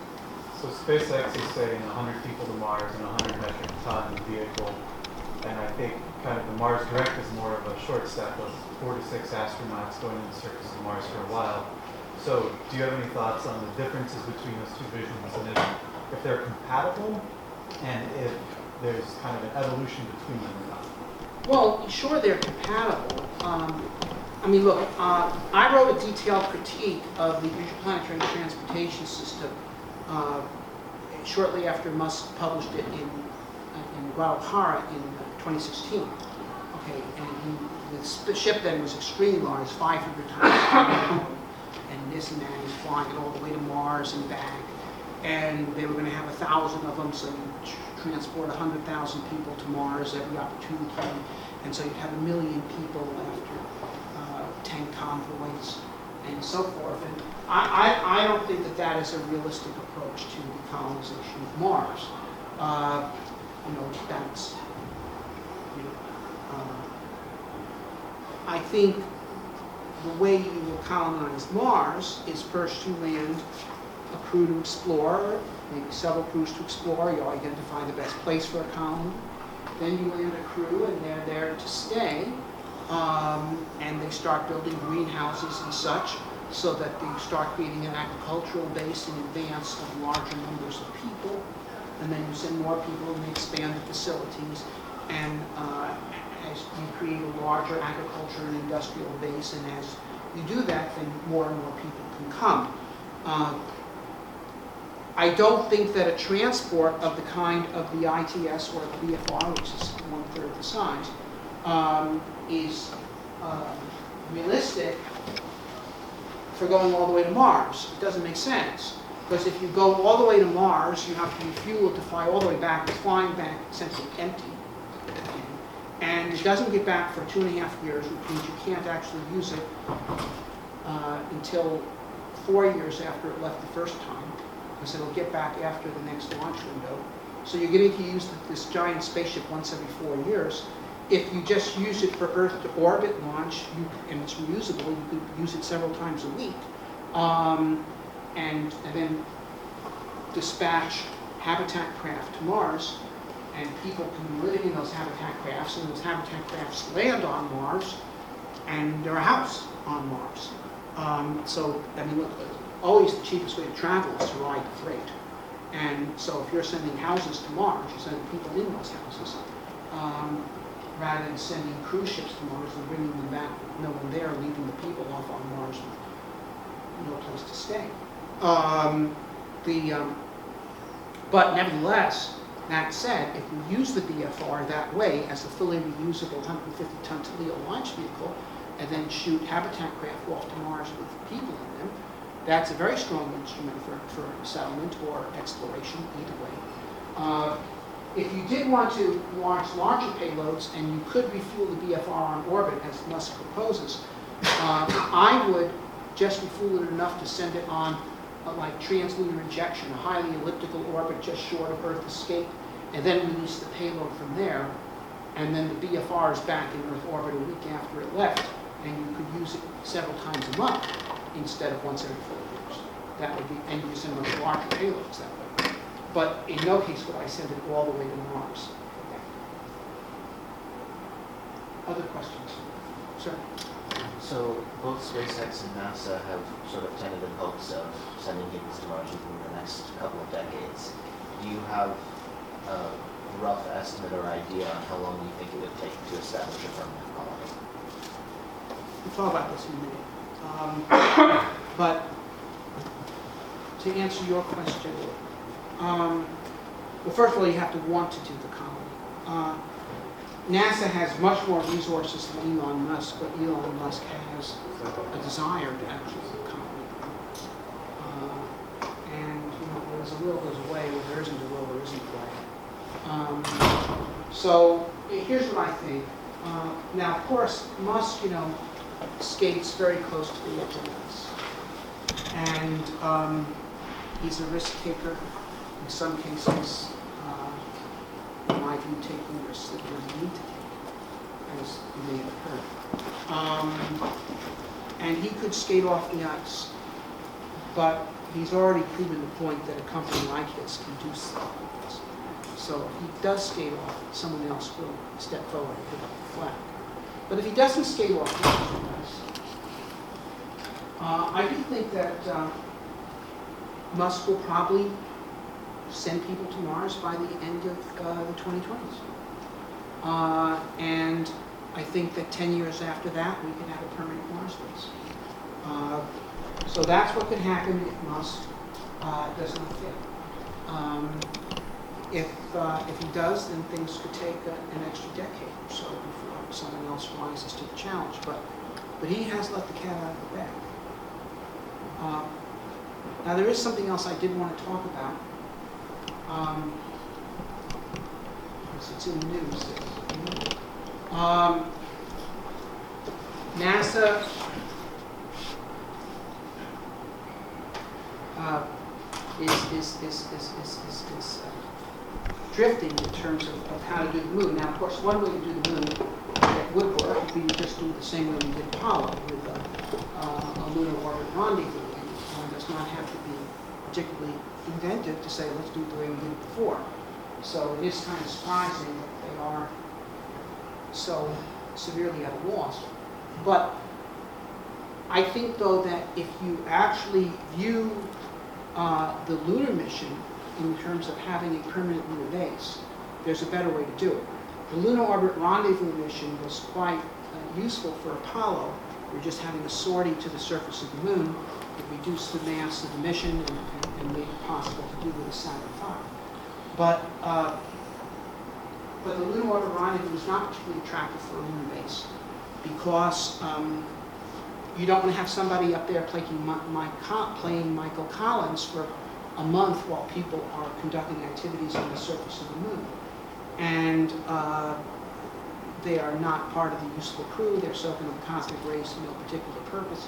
[SPEAKER 3] So SpaceX is saying 100 people to Mars and 100 metric ton vehicle. And I think kind of the Mars Direct is more of a short step of 4 to 6 astronauts going to the surface of Mars for a while. So do you have any thoughts on the differences between those two visions and if they're compatible and if there's kind of an evolution between them or not?
[SPEAKER 2] Well, sure they're compatible. I mean, look, I wrote a detailed critique of the interplanetary transportation system shortly after Musk published it in Guadalajara in 2016. Okay, and the ship then was extremely large, 500 times, and this and that is flying it all the way to Mars and back. And they were going to have 1,000 of them, so you transport 100,000 people to Mars every opportunity, and so you'd have 1 million people after 10 convoys and so forth. And I don't think that that is a realistic approach to the colonization of Mars. That's, I think the way you will colonize Mars is first you land a crew to explore, maybe several crews to explore. You identify the best place for a colony. Then you land a crew and they're there to stay. And they start building greenhouses and such so that they start creating an agricultural base in advance of larger numbers of people. And then you send more people and they expand the facilities. And as you create a larger agriculture and industrial base, and as you do that, then more and more people can come. I don't think that a transport of the kind of the ITS or the BFR, which is 1/3 the size, is realistic for going all the way to Mars. It doesn't make sense. Because if you go all the way to Mars, you have to refuel to fly all the way back. The flying back essentially empty. And it doesn't get back for 2.5 years, which means you can't actually use it until 4 years after it left the first time, because it'll get back after the next launch window. So you're getting to use this giant spaceship once every 4 years. If you just use it for Earth to orbit launch, and it's reusable, you could use it several times a week. And then dispatch habitat craft to Mars, and people can be living in those habitat crafts, and those habitat crafts land on Mars, and they're a house on Mars. So, I mean, look, always the cheapest way to travel is to ride the freight. And so if you're sending houses to Mars, you're sending people in those houses, rather than sending cruise ships to Mars and bringing them back with no one there, leaving the people off on Mars with no place to stay. But nevertheless, that said, if we use the BFR that way as a fully reusable 150-ton Toledo launch vehicle, and then shoot habitat craft off to Mars with people in them, that's a very strong instrument for settlement or exploration, either way. If you did want to launch larger payloads and you could refuel the BFR on orbit, as Musk proposes, I would just refuel it enough to send it on like translunar injection, a highly elliptical orbit just short of Earth escape, and then release the payload from there. And then the BFR is back in Earth orbit a week after it left, and you could use it several times a month instead of once every 4 years. That would be, and you can send much larger payloads that way. But in no case would I send it all the way to Mars. Other questions? Sir?
[SPEAKER 8] So both SpaceX and NASA have sort of tentative hopes of sending humans to Mars within the next couple of decades. Do you have a rough estimate or idea on how long you think it would take to establish a permanent colony?
[SPEAKER 2] We'll talk about this in a minute. But to answer your question, well, first of all, you have to want to do the colony. NASA has much more resources than Elon Musk, but Elon Musk has a desire to actually do the colony. And you know, where there's a will, there's a way. Where there isn't a will, there isn't a way. So here's what I think. Now, of course, Musk, you know, skates very close to the edge of this. And he's a risk taker. In some cases, in my view, taking risks that he doesn't need to take, as you may have heard. And he could skate off the ice, but he's already proven the point that a company like his can do stuff like this. So if he does skate off, someone else will step forward and pick up the flag. But if he doesn't skate off the ice, I do think that Musk will probably send people to Mars by the end of the 2020s. And I think that 10 years after that, we could have a permanent Mars base. So that's what could happen if Musk does not fail. If he does, then things could take an extra decade or so before someone else rises to the challenge. But he has let the cat out of the bag. Now there is something else I did want to talk about. It's in the news. NASA is drifting in terms of how to do the moon. Now, of course, one way to do the moon that would work would be to just do it the same way we did Apollo with a lunar orbit rendezvous. And it does not have to be particularly inventive to say, let's do it the way we did it before. So it is kind of surprising that they are so severely at a loss. But I think, though, that if you actually view the lunar mission in terms of having a permanent lunar base, there's a better way to do it. The lunar orbit rendezvous mission was quite useful for Apollo. We're just having a sortie to the surface of the moon. It reduced the mass of the mission and made it possible to do with a Saturn V. But the lunar orbit rendezvous is not particularly attractive for a lunar base because you don't want to have somebody up there playing Michael Collins for a month while people are conducting activities on the surface of the moon. And they are not part of the useful crew. They're soaking up cosmic rays for no particular purpose.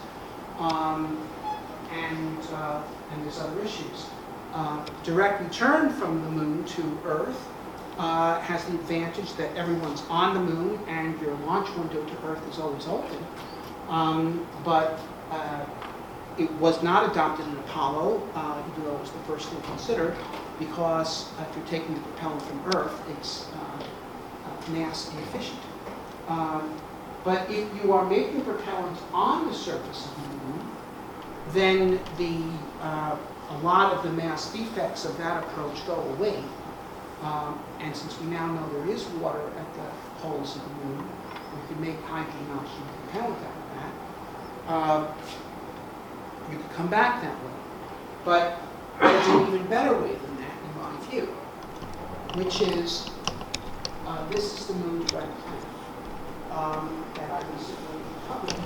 [SPEAKER 2] And there's other issues. Direct return from the moon to Earth has the advantage that everyone's on the moon and your launch window to Earth is always open. But it was not adopted in Apollo, even though it was the first thing considered, because if you're taking the propellant from Earth, it's mass inefficient. But if you are making propellant on the surface of the moon, then a lot of the mass defects of that approach go away. And since we now know there is water at the poles of the moon, we can make hydrogen and oxygen propellant out of that. You could come back that way. But there's an even better way than that, in my view, which is, this is the moon direct plan that I recently published.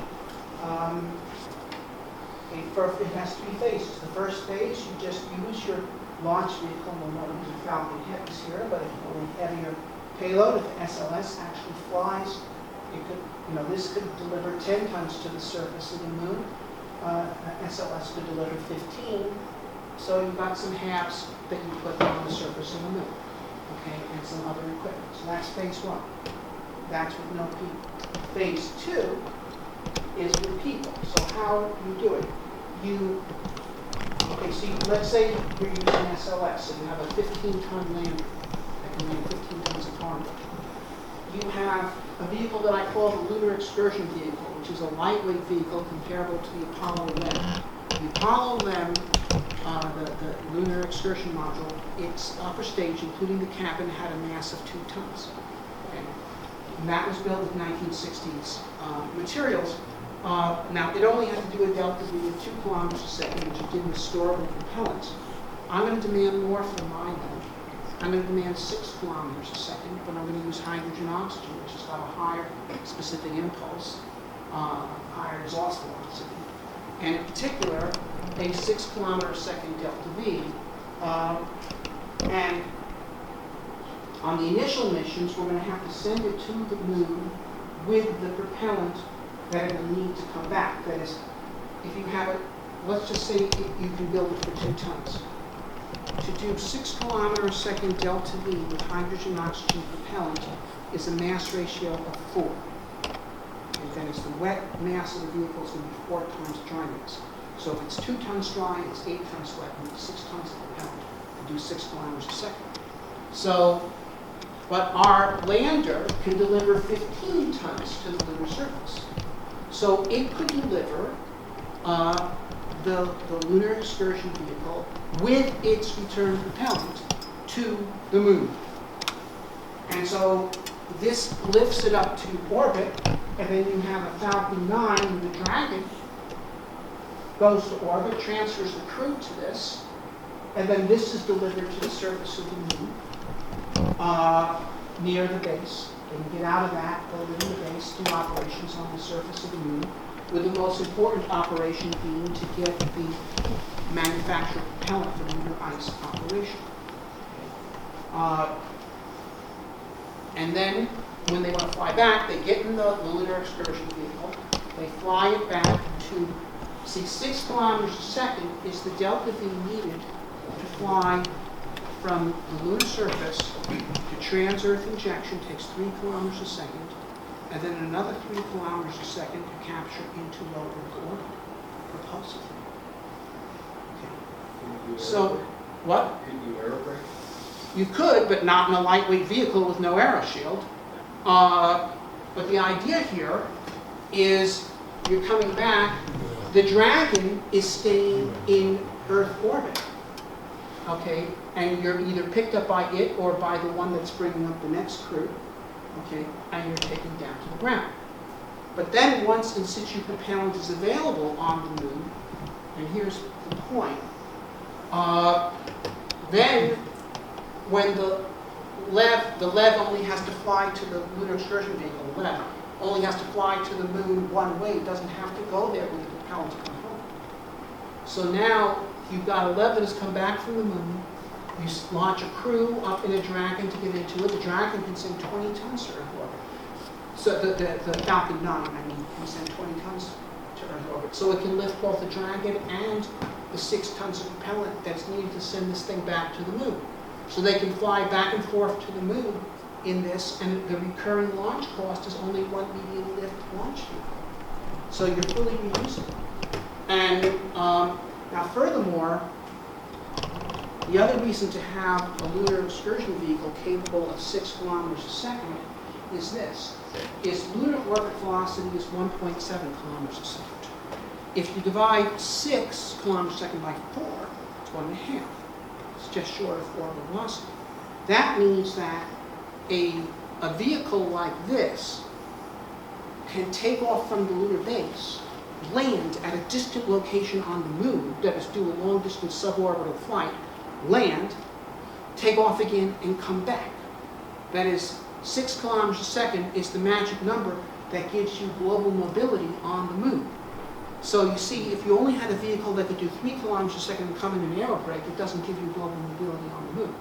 [SPEAKER 2] It has 3 phases. The first phase, you just use your launch vehicle, we'll not use a Falcon Heavies here, but if you want a heavier payload, if the SLS actually flies, it could, this could deliver 10 tons to the surface of the moon. SLS could deliver 15. So you've got some halves that you put on the surface of the moon, okay, and some other equipment. So that's phase 1. That's with no people. Phase 2 is with people. So how you do it? Let's say you're using SLS, so you have a 15-ton lander that can weigh 15 tons of cargo. You have a vehicle that I call the Lunar Excursion Vehicle, which is a lightweight vehicle comparable to the Apollo 11. The Apollo 11, the Lunar Excursion Module, its upper stage, including the cabin, had a mass of 2 tons. Okay? And that was built with 1960s materials. Now, it only had to do a delta V of 2 kilometers a second, which it did with storable propellants. I'm going to demand more for my gun. I'm going to demand 6 kilometers a second, but I'm going to use hydrogen oxygen, which has got a higher specific impulse, higher exhaust velocity. And in particular, a 6 kilometer a second delta V. And on the initial missions, we're going to have to send it to the moon with the propellant that it will need to come back. That is, if you have it, let's just say you can build it for 2 tons. To do 6 kilometer a second delta V with hydrogen oxygen propellant is a mass ratio of 4. And then it's the wet mass of the vehicle is going to be 4 times dry mass. So if it's 2 tons dry, it's 8 tons wet, and it's 6 tons of propellant to do 6 kilometers a second. So, but our lander can deliver 15 tons to the lunar surface. So it could deliver the Lunar Excursion Vehicle with its return propellant to the moon. And so this lifts it up to orbit, and then you have a Falcon 9 with the Dragon, goes to orbit, transfers the crew to this, and then this is delivered to the surface of the moon near the base. They can get out of that, go into the base, do operations on the surface of the moon, with the most important operation being to get the manufactured propellant for the lunar ice operation. And then, when they want to fly back, they get in the Lunar Excursion Vehicle, they fly it back to, 6 kilometers a second is the delta V needed to fly from the lunar surface to trans-Earth injection, takes 3 kilometers a second, and then another 3 kilometers a second to capture into low Earth orbit propulsively. Okay. So, what?
[SPEAKER 9] Could you aerobrake?
[SPEAKER 2] You could, but not in a lightweight vehicle with no aeroshield. But the idea here is you're coming back, the Dragon is staying in Earth orbit. Okay, and you're either picked up by it or by the one that's bringing up the next crew, okay, and you're taken down to the ground. But then once in situ propellant is available on the moon, and here's the point, then when the LEV only has to fly to the Lunar Excursion Vehicle, the LEV only has to fly to the moon one way, it doesn't have to go there with the propellant to come home. So now you've got a LEV that has come back from the moon, you launch a crew up in a Dragon to get into it, the Dragon can send 20 tons to Earth orbit. So the Falcon 9, can send 20 tons to Earth orbit. So it can lift both the Dragon and the 6 tons of propellant that's needed to send this thing back to the moon. So they can fly back and forth to the moon in this, and the recurring launch cost is only 1 medium lift launch vehicle. So you're fully reusable. And now furthermore, the other reason to have a lunar excursion vehicle capable of 6 kilometers a second is this. Its lunar orbit velocity is 1.7 kilometers a second. If you divide 6 kilometers a second by 4, it's 1.5. It's just short of orbital velocity. That means that a vehicle like this can take off from the lunar base land at a distant location on the moon, that is, do a long-distance suborbital flight, land, take off again, and come back. That is, 6 kilometers a second is the magic number that gives you global mobility on the moon. So you see, if you only had a vehicle that could do 3 kilometers a second and come in an aerobrake, it doesn't give you global mobility on the moon.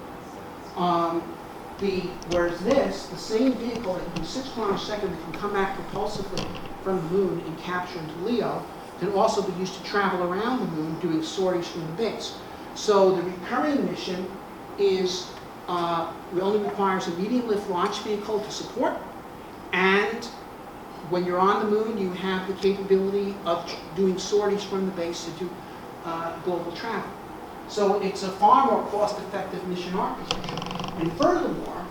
[SPEAKER 2] Whereas this, the same vehicle that can do 6 kilometers a second that can come back propulsively from the moon and capture into LEO, can also be used to travel around the moon doing sorties from the base. So the recurring mission is, it only requires a medium lift launch vehicle to support, and when you're on the moon, you have the capability of doing sorties from the base to do global travel. So it's a far more cost-effective mission architecture. And furthermore,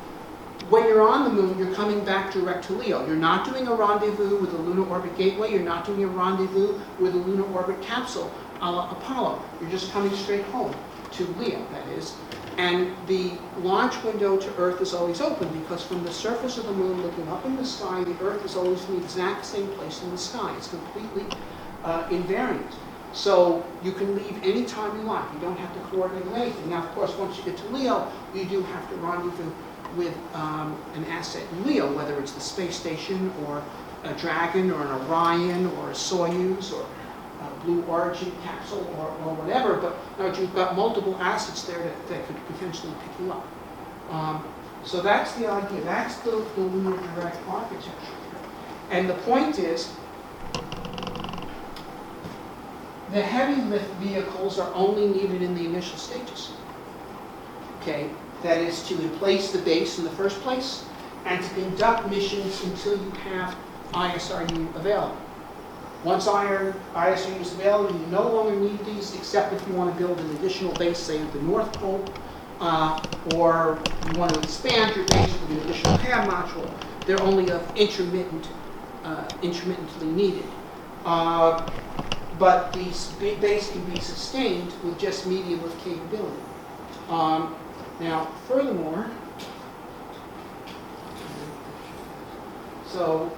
[SPEAKER 2] when you're on the moon, you're coming back direct to LEO. You're not doing a rendezvous with the Lunar Orbit Gateway. You're not doing a rendezvous with the Lunar Orbit Capsule, a la Apollo. You're just coming straight home to LEO, that is. And the launch window to Earth is always open, because from the surface of the moon looking up in the sky, the Earth is always in the exact same place in the sky. It's completely invariant. So you can leave any time you like. You don't have to coordinate with anything. Now, of course, once you get to LEO, you do have to rendezvous with an asset in LEO, whether it's the space station or a Dragon or an Orion or a Soyuz or a Blue Origin capsule or whatever. But now you've got multiple assets there that could potentially pick you up. So that's the idea. That's the Lunar Direct architecture. And the point is, the heavy lift vehicles are only needed in the initial stages. Okay, that is to emplace the base in the first place and to conduct missions until you have ISRU available. Once ISRU is available, you no longer need these except if you want to build an additional base, say at the North Pole, or you want to expand your base with an additional pad module. They're only of intermittently needed. But the base can be sustained with just medium lift capability. Now, furthermore, so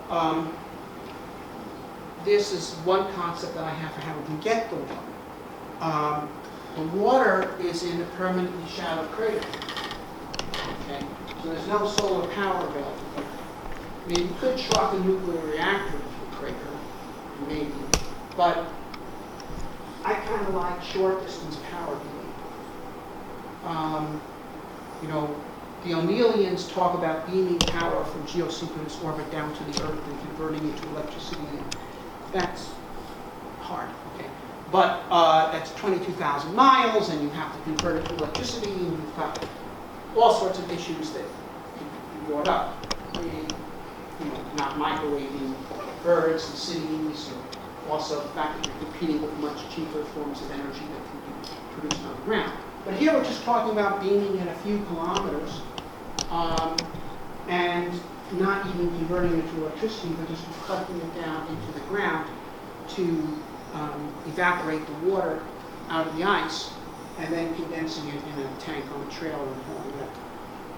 [SPEAKER 2] this is one concept that I have for how we can get the water. The water is in a permanently shadowed crater. Okay, so there's no solar power available here. I mean, you could truck a nuclear reactor into the crater, maybe, but I kind of like short distance power beaming. You know, the O'Neillians talk about beaming power from geosynchronous orbit down to the Earth and converting it to electricity. And that's hard, okay? But that's 22,000 miles, and you have to convert it to electricity, and you've got all sorts of issues that can be brought up. I mean, you know, not microwaving birds and cities, or also the fact that you're competing with much cheaper forms of energy that can be produced on the ground. But here we're just talking about beaming at a few kilometers and not even converting it to electricity, but just collecting it down into the ground to evaporate the water out of the ice and then condensing it in a tank on a trailer and hauling it up.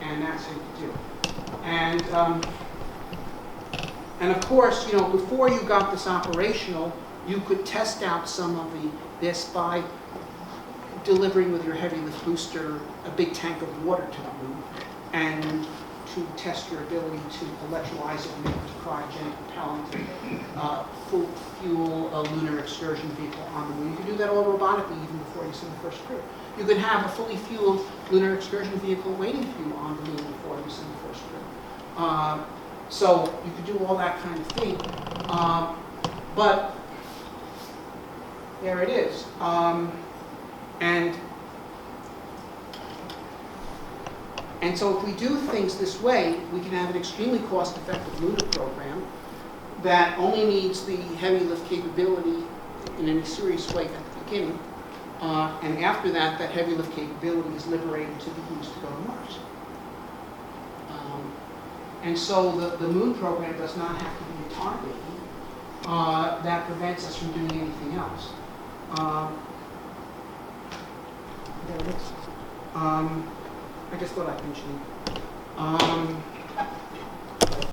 [SPEAKER 2] And that's how you do it. And of course, you know, before you got this operational, you could test out some of this by delivering with your heavy lift booster a big tank of water to the moon, and to test your ability to electrolyze it and make it to cryogenic propellant, full fuel a lunar excursion vehicle on the moon. You can do that all robotically even before you send the first crew. You could have a fully fueled lunar excursion vehicle waiting for you on the moon before you send the first crew. So you could do all that kind of thing. But there it is. And so if we do things this way, we can have an extremely cost-effective lunar program that only needs the heavy lift capability in any serious way at the beginning. And after that, that heavy lift capability is liberated to be used to go to Mars. And so the moon program does not have to be a target that prevents us from doing anything else. There it is. I just thought I'd mention it.